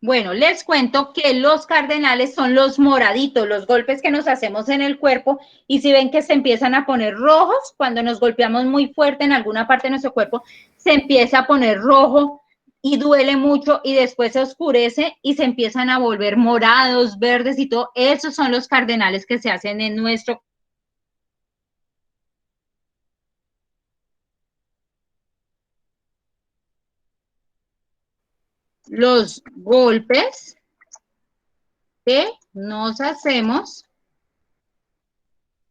Bueno, les cuento que los cardenales son los moraditos, los golpes que nos hacemos en el cuerpo, y si ven que se empiezan a poner rojos, cuando nos golpeamos muy fuerte en alguna parte de nuestro cuerpo, se empieza a poner rojo y duele mucho y después se oscurece y se empiezan a volver morados, verdes y todo. Esos son los cardenales que se hacen en nuestro cuerpo. Los golpes que nos hacemos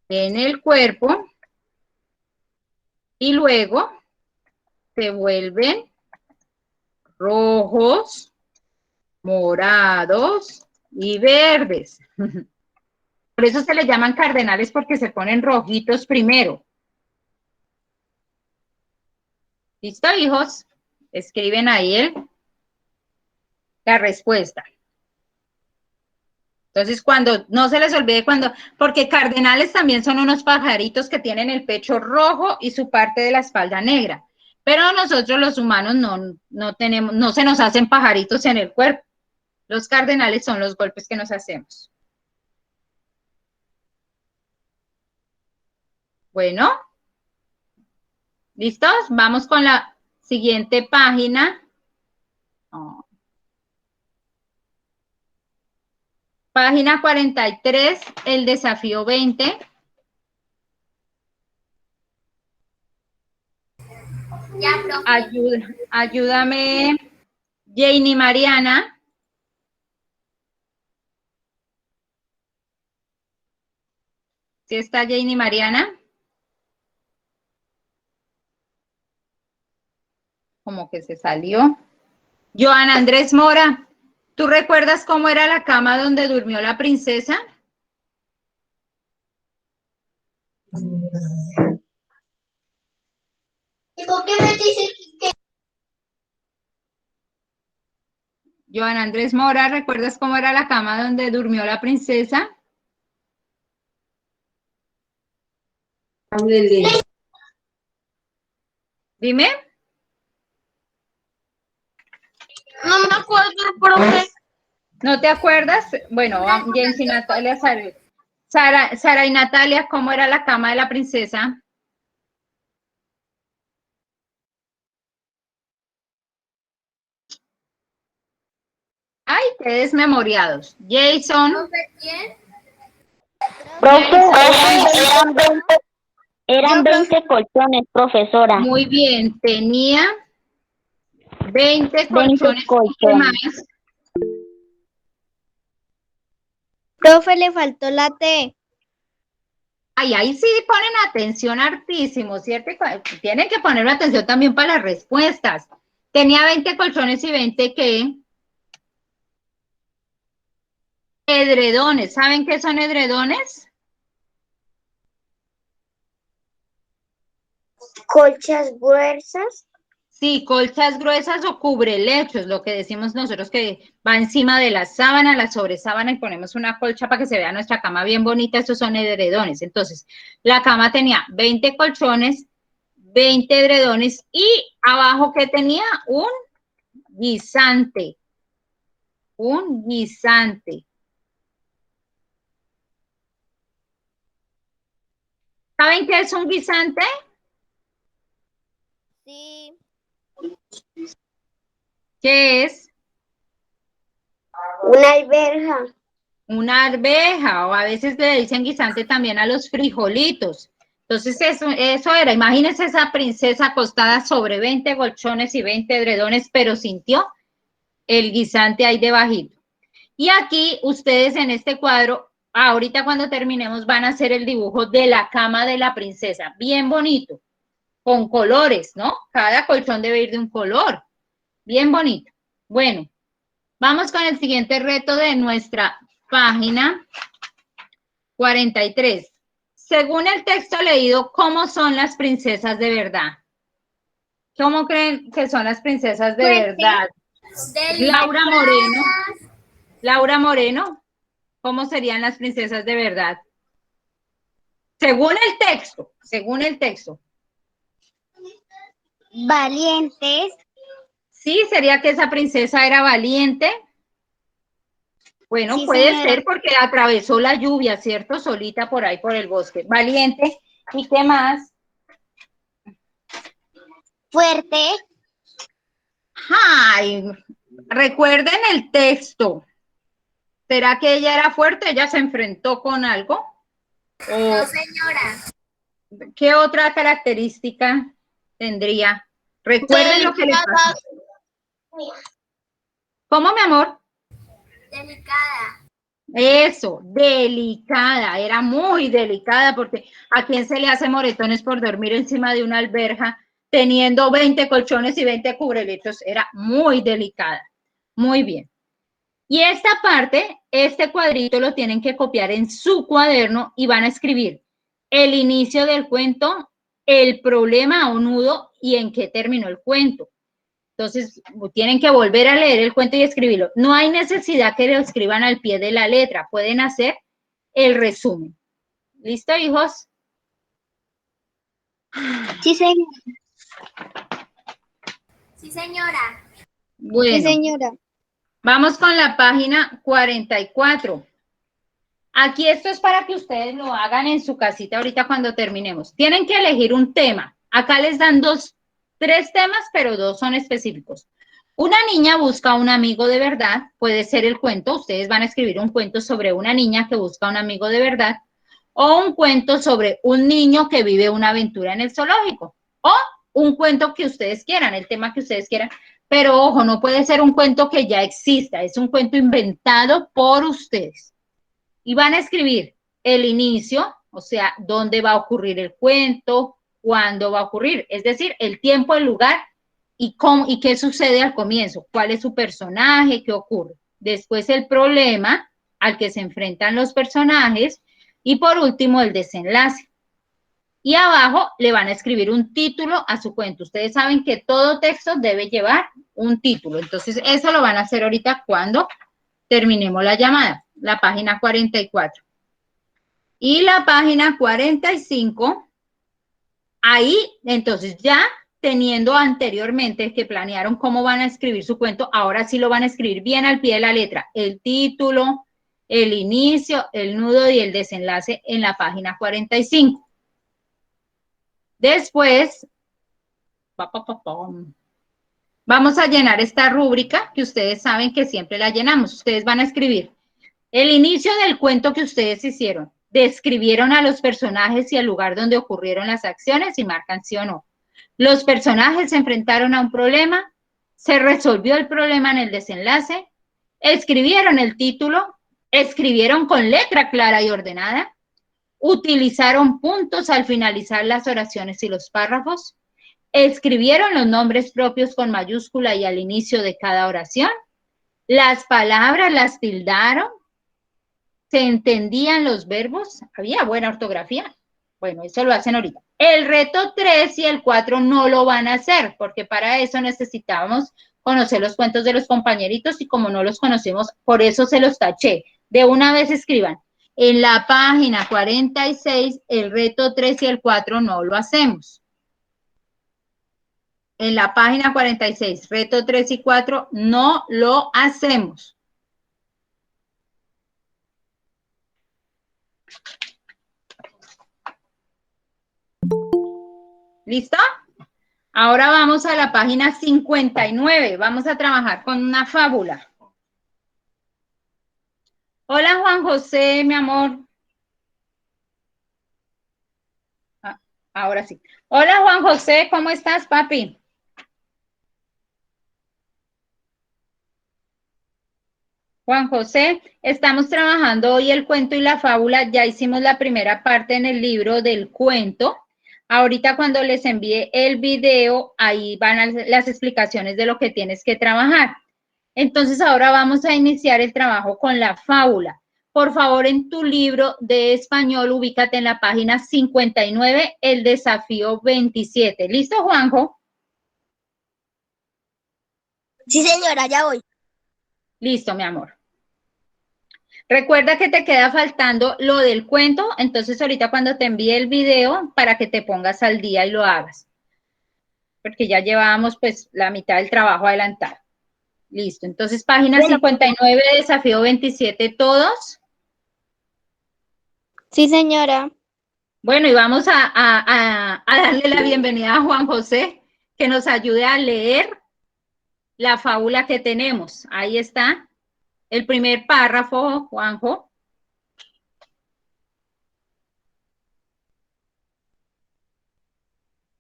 en el cuerpo y luego se vuelven rojos, morados y verdes. Por eso se les llaman cardenales, porque se ponen rojitos primero. ¿Listo, hijos? Escriben ahí la respuesta. Entonces, cuando, no se les olvide porque cardenales también son unos pajaritos que tienen el pecho rojo y su parte de la espalda negra. Pero nosotros los humanos no se nos hacen pajaritos en el cuerpo. Los cardenales son los golpes que nos hacemos. Bueno, ¿listos? Vamos con la siguiente página. Oh. Página 43, el desafío 20. Ya, profe. Ayúdame, Janie Mariana. ¿Sí está Janie Mariana? Como que se salió. Joan Andrés Mora, ¿tú recuerdas cómo era la cama donde durmió la princesa? ¿Y por qué me dices que Joan Andrés Mora, ¿recuerdas cómo era la cama donde durmió la princesa? Dime. No me acuerdo, profe. ¿No te acuerdas? Bueno, James y Natalia, Sara y Natalia, ¿cómo era la cama de la princesa? Ay, qué desmemoriados. Jason. ¿Profe, quién? Profe, eran 20 colchones, profesora. Muy bien, tenía 20 20 colchones. ¿Y qué colchones. más? profe le faltó la T? Ay, ahí sí ponen atención hartísimo, ¿cierto? Tienen que poner atención también para las respuestas. Tenía 20 colchones y 20 ¿qué? Edredones. ¿Saben qué son edredones? Colchas gruesas. Sí, colchas gruesas o cubrelechos, lo que decimos nosotros que va encima de la sábana, la sobresábana y ponemos una colcha para que se vea nuestra cama bien bonita. Estos son edredones. Entonces, la cama tenía 20 colchones, 20 edredones y abajo que tenía un guisante. Un guisante. ¿Saben qué es un guisante? Sí. ¿Qué es? Una alberja. Una arveja, o a veces le dicen guisante también a los frijolitos. Entonces eso era, imagínense esa princesa acostada sobre 20 colchones y 20 edredones, pero sintió el guisante ahí debajito. Y aquí ustedes en este cuadro, ahorita cuando terminemos van a hacer el dibujo de la cama de la princesa, bien bonito, con colores, ¿no? Cada colchón debe ir de un color, bien bonito. Bueno, vamos con el siguiente reto de nuestra página 43. Según el texto leído, ¿cómo son las princesas de verdad? ¿Cómo creen que son las princesas de verdad? Laura Moreno. Laura Moreno, ¿cómo serían las princesas de verdad? Según el texto, según el texto. Valientes. Sí, sería que esa princesa era valiente. Bueno, Sí, puede señora. ser porque atravesó la lluvia, ¿cierto? Solita por ahí por el bosque. Valiente. ¿Y qué más? Fuerte. Ay, recuerden el texto. ¿Será que ella era fuerte? ¿Ella se enfrentó con algo? No, señora. ¿Qué otra característica tendría? Recuerden lo que le pasó. ¿Cómo, mi amor? Delicada. Eso, delicada, era muy delicada porque ¿a quién se le hace moretones por dormir encima de una alberja teniendo 20 colchones y 20 cubrelechos? Era muy delicada. Muy bien. Y esta parte, este cuadrito lo tienen que copiar en su cuaderno y van a escribir el inicio del cuento, el problema o nudo y en qué terminó el cuento. Entonces, tienen que volver a leer el cuento y escribirlo. No hay necesidad que lo escriban al pie de la letra. Pueden hacer el resumen. ¿Listo, hijos? Sí, señora. Sí, señora. Bueno, Sí, señora. vamos con la página 44. Aquí esto es para que ustedes lo hagan en su casita ahorita cuando terminemos. Tienen que elegir un tema. Acá les dan tres temas, pero dos son específicos. Una niña busca a un amigo de verdad, puede ser el cuento, ustedes van a escribir un cuento sobre una niña que busca a un amigo de verdad, o un cuento sobre un niño que vive una aventura en el zoológico, o un cuento que ustedes quieran, el tema que ustedes quieran, pero ojo, no puede ser un cuento que ya exista, es un cuento inventado por ustedes. Y van a escribir el inicio, o sea, dónde va a ocurrir el cuento, cuándo va a ocurrir, es decir, el tiempo, el lugar y qué sucede al comienzo, cuál es su personaje, qué ocurre. Después el problema al que se enfrentan los personajes y por último el desenlace. Y abajo le van a escribir un título a su cuento. Ustedes saben que todo texto debe llevar un título. Entonces, eso lo van a hacer ahorita cuando terminemos la llamada, la página 44. Y la página 45, ahí, entonces ya teniendo anteriormente que planearon cómo van a escribir su cuento, ahora sí lo van a escribir bien al pie de la letra. El título, el inicio, el nudo y el desenlace en la página 45. Después, vamos a llenar esta rúbrica que ustedes saben que siempre la llenamos. Ustedes van a escribir el inicio del cuento que ustedes hicieron. Describieron a los personajes y el lugar donde ocurrieron las acciones y marcan sí o no. Los personajes se enfrentaron a un problema, se resolvió el problema en el desenlace, escribieron el título, escribieron con letra clara y ordenada, utilizaron puntos al finalizar las oraciones y los párrafos, escribieron los nombres propios con mayúscula y al inicio de cada oración, las palabras las tildaron, se entendían los verbos, había buena ortografía. Bueno, eso lo hacen ahorita. El reto 3 y el 4 no lo van a hacer, porque para eso necesitamos conocer los cuentos de los compañeritos y como no los conocemos, por eso se los taché. De una vez escriban. En la página 46, el reto 3 y el 4 no lo hacemos. En la página 46, reto 3 y 4 no lo hacemos. ¿Listo? Ahora vamos a la página 59. Vamos a trabajar con una fábula. Hola, Juan José, mi amor. Ahora sí. Hola, Juan José, ¿cómo estás, papi? Juan José, estamos trabajando hoy el cuento y la fábula. Ya hicimos la primera parte en el libro del cuento. Ahorita cuando les envíe el video, ahí van las explicaciones de lo que tienes que trabajar. Entonces ahora vamos a iniciar el trabajo con la fábula. Por favor, en tu libro de español, ubícate en la página 59, el desafío 27. ¿Listo, Juanjo? Sí, señora, ya voy. Listo, mi amor. Recuerda que te queda faltando lo del cuento, entonces ahorita cuando te envíe el video para que te pongas al día y lo hagas. Porque ya llevábamos pues la mitad del trabajo adelantado. Listo, entonces página 59, desafío 27, ¿todos? Sí, señora. Bueno, y vamos a darle la bienvenida a Juan José, que nos ayude a leer la fábula que tenemos. Ahí está. El primer párrafo, Juanjo.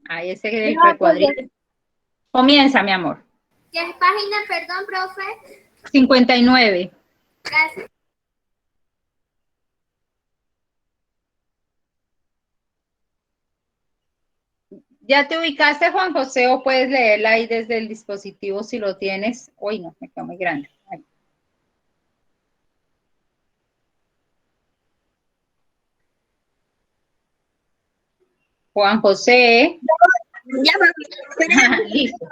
Ahí es el recuadrito. Comienza, mi amor. ¿Qué página, perdón, profe? 59. Gracias. ¿Ya te ubicaste, Juan José, o puedes leerla ahí desde el dispositivo si lo tienes? Uy, no, me quedó muy grande. Ahí. Juan José. Ya, Listo.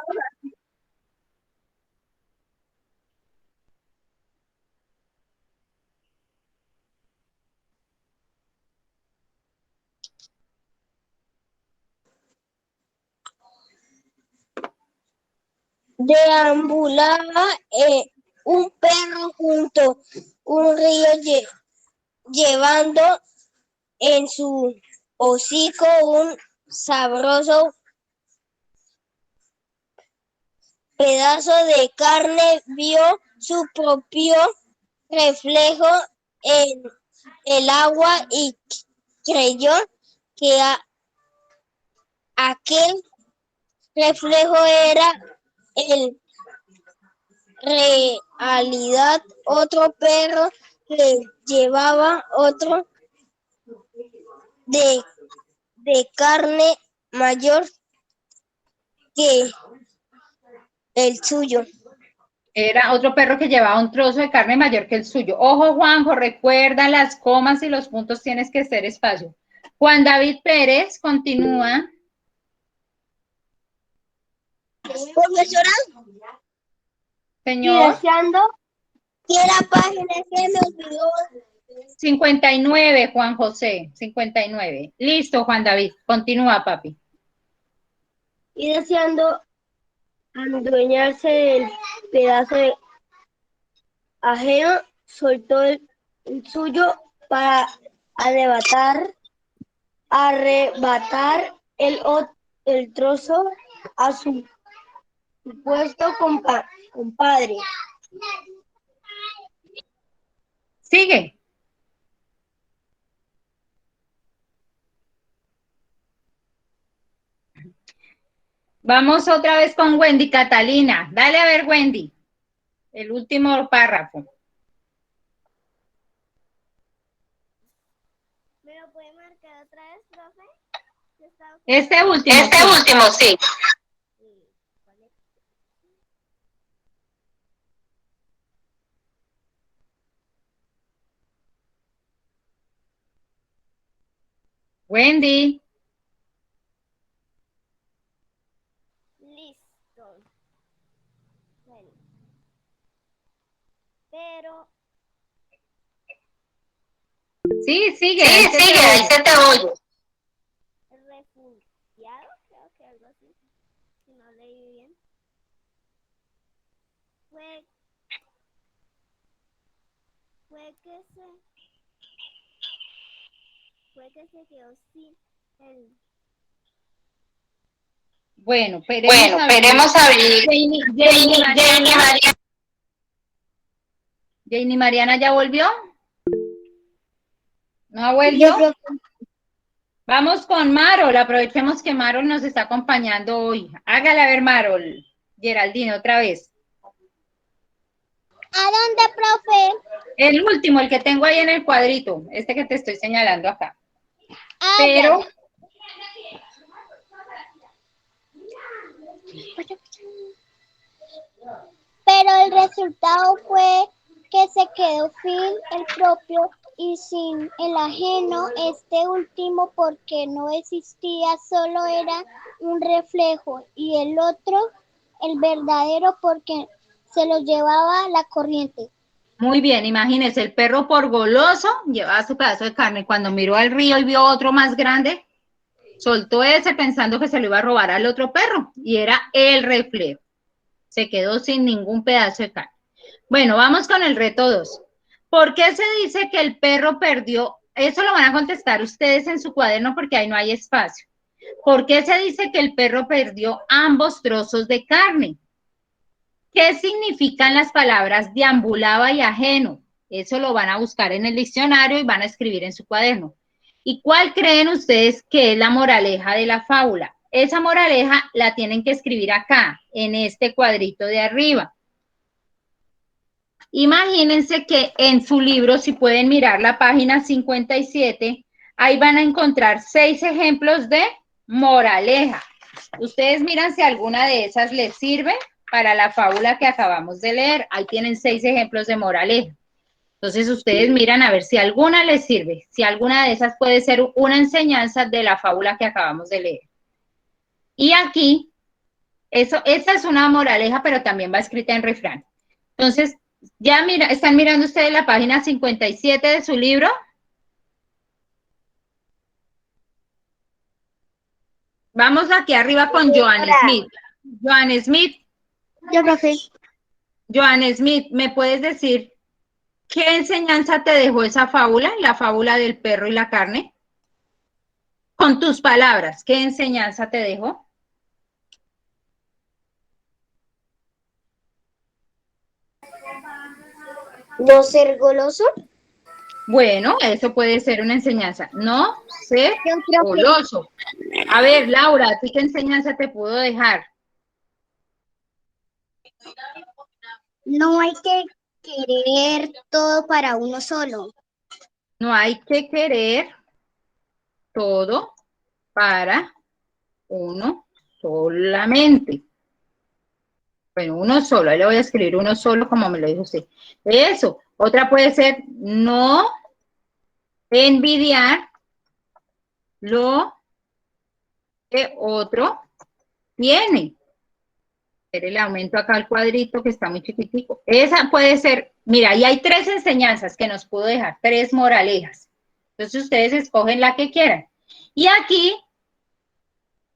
Deambulaba un perro junto a un río llevando en su hocico un sabroso pedazo de carne, vio su propio reflejo en el agua y creyó que aquel reflejo era en realidad otro perro que llevaba otro de carne mayor que el suyo. Era otro perro que llevaba un trozo de carne mayor que el suyo. Ojo, Juanjo, recuerda las comas y los puntos tienes que hacer espacio. Juan David Pérez, continúa. Profesora, Señor. deseando que la página que me olvidó. 59, Juan José, 59. Listo, Juan David. Continúa, papi. Y deseando adueñarse del pedazo de ajeno, soltó el suyo para arrebatar el trozo a su supuesto compadre. Sigue. Vamos otra vez con Wendy Catalina. Dale a ver, Wendy. El último párrafo. ¿Me lo puede marcar otra vez, profe? Este último, sí. Wendy. Listo. Bueno. Pero Sí, sigue, ahí se te oye. el refugiado, creo que algo así, si no leí bien, fue que se quedó sin el... Bueno, esperemos abrir. Janie Mariana ya volvió. ¿No ha vuelto? Vamos con Marol. Aprovechemos que Marol nos está acompañando hoy. Hágale a ver, Marol. Geraldine, otra vez. ¿A dónde, profe? El último, el que tengo ahí en el cuadrito. Este que te estoy señalando acá. Ah, Pero... ya. Pero el resultado fue que se quedó sin el propio y sin el ajeno, este último porque no existía, solo era un reflejo, y el otro, el verdadero, porque se lo llevaba la corriente. Muy bien, imagínese, el perro por goloso llevaba su pedazo de carne. Cuando miró al río y vio otro más grande, soltó ese pensando que se lo iba a robar al otro perro y era el reflejo. Se quedó sin ningún pedazo de carne. Bueno, vamos con el reto 2. ¿Por qué se dice que el perro perdió? Eso lo van a contestar ustedes en su cuaderno porque ahí no hay espacio. ¿Por qué se dice que el perro perdió ambos trozos de carne? ¿Qué significan las palabras deambulaba y ajeno? Eso lo van a buscar en el diccionario y van a escribir en su cuaderno. ¿Y cuál creen ustedes que es la moraleja de la fábula? Esa moraleja la tienen que escribir acá, en este cuadrito de arriba. Imagínense que en su libro, si pueden mirar la página 57, ahí van a encontrar 6 ejemplos de moraleja. Ustedes miran si alguna de esas les sirve para la fábula que acabamos de leer. Ahí tienen 6 ejemplos de moraleja. Entonces ustedes miran a ver si alguna les sirve, si alguna de esas puede ser una enseñanza de la fábula que acabamos de leer. Y aquí, esa es una moraleja, pero también va escrita en refrán. Entonces, ya ¿están mirando ustedes la página 57 de su libro? Vamos aquí arriba con Joan Smith. Joan Smith. Yo, profe. Joan Smith, ¿me puedes decir ¿Qué enseñanza te dejó esa fábula, la fábula del perro y la carne? Con tus palabras, ¿qué enseñanza te dejó? No ser goloso. Bueno, eso puede ser una enseñanza. No ser Yo creo que goloso. A ver, Laura, ¿a ti qué enseñanza te pudo dejar? no hay que querer todo para uno solo. No hay que querer todo para uno solamente. Bueno, uno solo, ahí le voy a escribir uno solo como me lo dijo usted. Eso. Otra puede ser no envidiar lo que otro tiene. El aumento acá al cuadrito que está muy chiquitico. Esa puede ser, mira, ahí hay 3 enseñanzas que nos pudo dejar, 3 moralejas. Entonces ustedes escogen la que quieran. Y aquí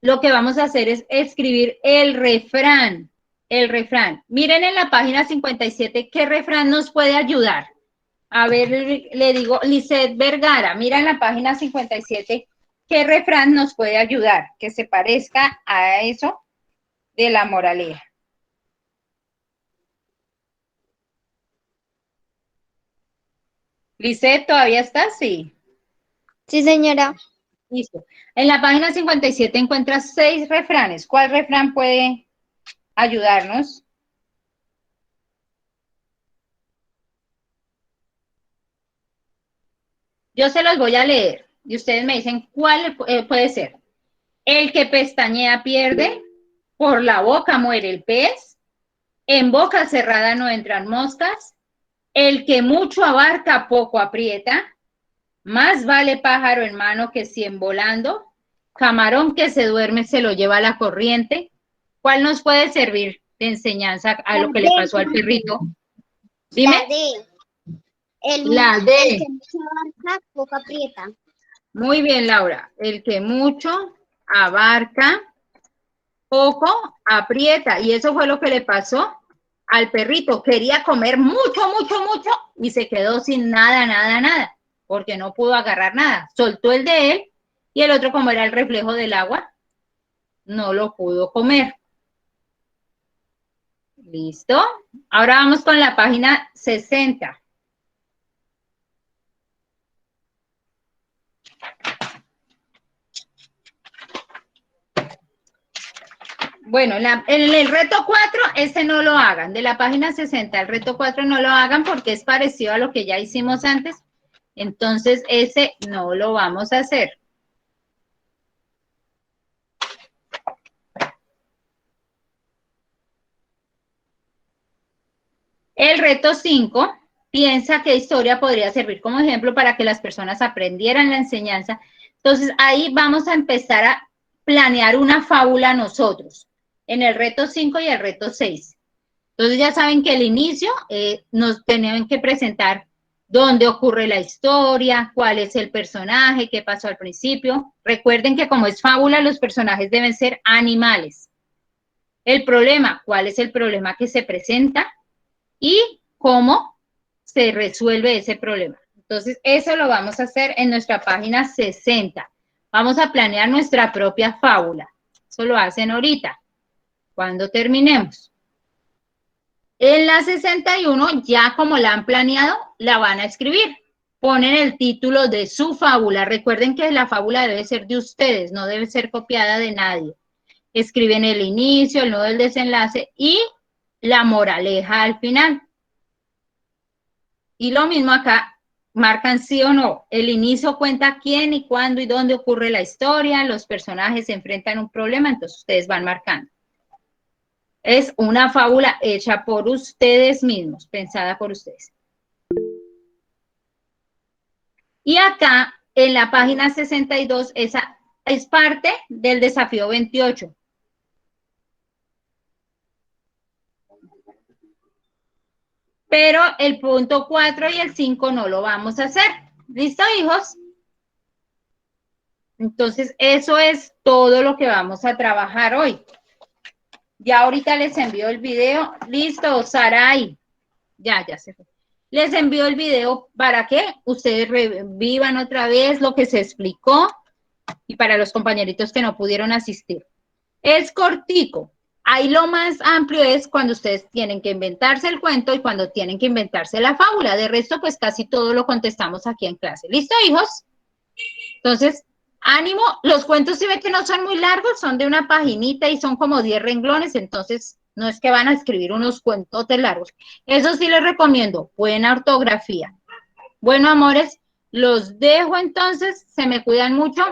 lo que vamos a hacer es escribir el refrán. El refrán. Miren en la página 57 qué refrán nos puede ayudar. A ver, le digo, Lisette Vergara, mira en la página 57 qué refrán nos puede ayudar, que se parezca a eso de la moraleja. Lisette, ¿todavía estás? Sí. Sí, señora. Listo. En la página 57 encuentras 6 refranes. ¿Cuál refrán puede ayudarnos? Yo se los voy a leer y ustedes me dicen cuál puede ser. El que pestañea pierde, por la boca muere el pez, en boca cerrada no entran moscas, el que mucho abarca poco aprieta, más vale pájaro en mano que 100 volando, camarón que se duerme se lo lleva a la corriente. ¿Cuál nos puede servir de enseñanza a lo que le pasó al perrito? Dime. La D. La D. El que mucho abarca, poco aprieta. Muy bien, Laura. El que mucho abarca, poco aprieta. Y eso fue lo que le pasó al perrito. Quería comer mucho, mucho, mucho y se quedó sin nada, nada, nada, porque no pudo agarrar nada. Soltó el de él y el otro, como era el reflejo del agua, no lo pudo comer. ¿Listo? Ahora vamos con la página 60. Bueno, en el reto 4, este no lo hagan. De la página 60, el reto 4 no lo hagan porque es parecido a lo que ya hicimos antes. Entonces, ese no lo vamos a hacer. El reto 5, piensa qué historia podría servir como ejemplo para que las personas aprendieran la enseñanza. Entonces, ahí vamos a empezar a planear una fábula nosotros, en el reto 5 y el reto 6. Entonces, ya saben que al inicio nos tienen que presentar dónde ocurre la historia, cuál es el personaje, qué pasó al principio. Recuerden que como es fábula, los personajes deben ser animales. El problema, cuál es el problema que se presenta y cómo se resuelve ese problema. Entonces, eso lo vamos a hacer en nuestra página 60. Vamos a planear nuestra propia fábula. Eso lo hacen ahorita, cuando terminemos. En la 61, ya como la han planeado, la van a escribir. Ponen el título de su fábula. Recuerden que la fábula debe ser de ustedes, no debe ser copiada de nadie. Escriben el inicio, el nudo del desenlace y la moraleja al final. Y lo mismo acá, marcan sí o no. El inicio cuenta quién y cuándo y dónde ocurre la historia, los personajes se enfrentan a un problema, entonces ustedes van marcando. Es una fábula hecha por ustedes mismos, pensada por ustedes. Y acá, en la página 62, esa es parte del desafío 28. Pero el punto 4 y el 5 no lo vamos a hacer. ¿Listo, hijos? Entonces, eso es todo lo que vamos a trabajar hoy. Ya ahorita les envío el video. Listo, Saray. Ya se fue. Les envío el video para que ustedes revivan otra vez lo que se explicó y para los compañeritos que no pudieron asistir. Es cortico. Ahí lo más amplio es cuando ustedes tienen que inventarse el cuento y cuando tienen que inventarse la fábula. De resto, pues casi todo lo contestamos aquí en clase. ¿Listo, hijos? Entonces, ánimo. Los cuentos, si ven que no son muy largos, son de una paginita y son como 10 renglones, entonces no es que van a escribir unos cuentotes largos. Eso sí les recomiendo, buena ortografía. Bueno, amores, los dejo entonces, se me cuidan mucho,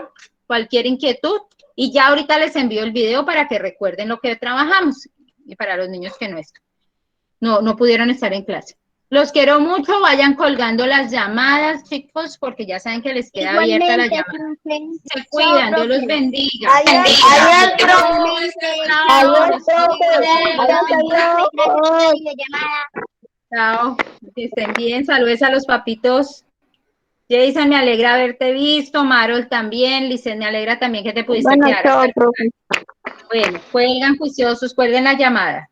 cualquier inquietud, y ya ahorita les envío el video para que recuerden lo que trabajamos, y para los niños que no pudieron estar en clase. Los quiero mucho, vayan colgando las llamadas, chicos, porque ya saben que les queda abierta la llamada. Se cuidan, Dios los bendiga. Adiós, Chao, que estén bien, saludos a los papitos. Jason, me alegra haberte visto, Marol también, Licen, me alegra también que te pudiste quedar. Bueno, cuelgan juiciosos, cuelguen la llamada.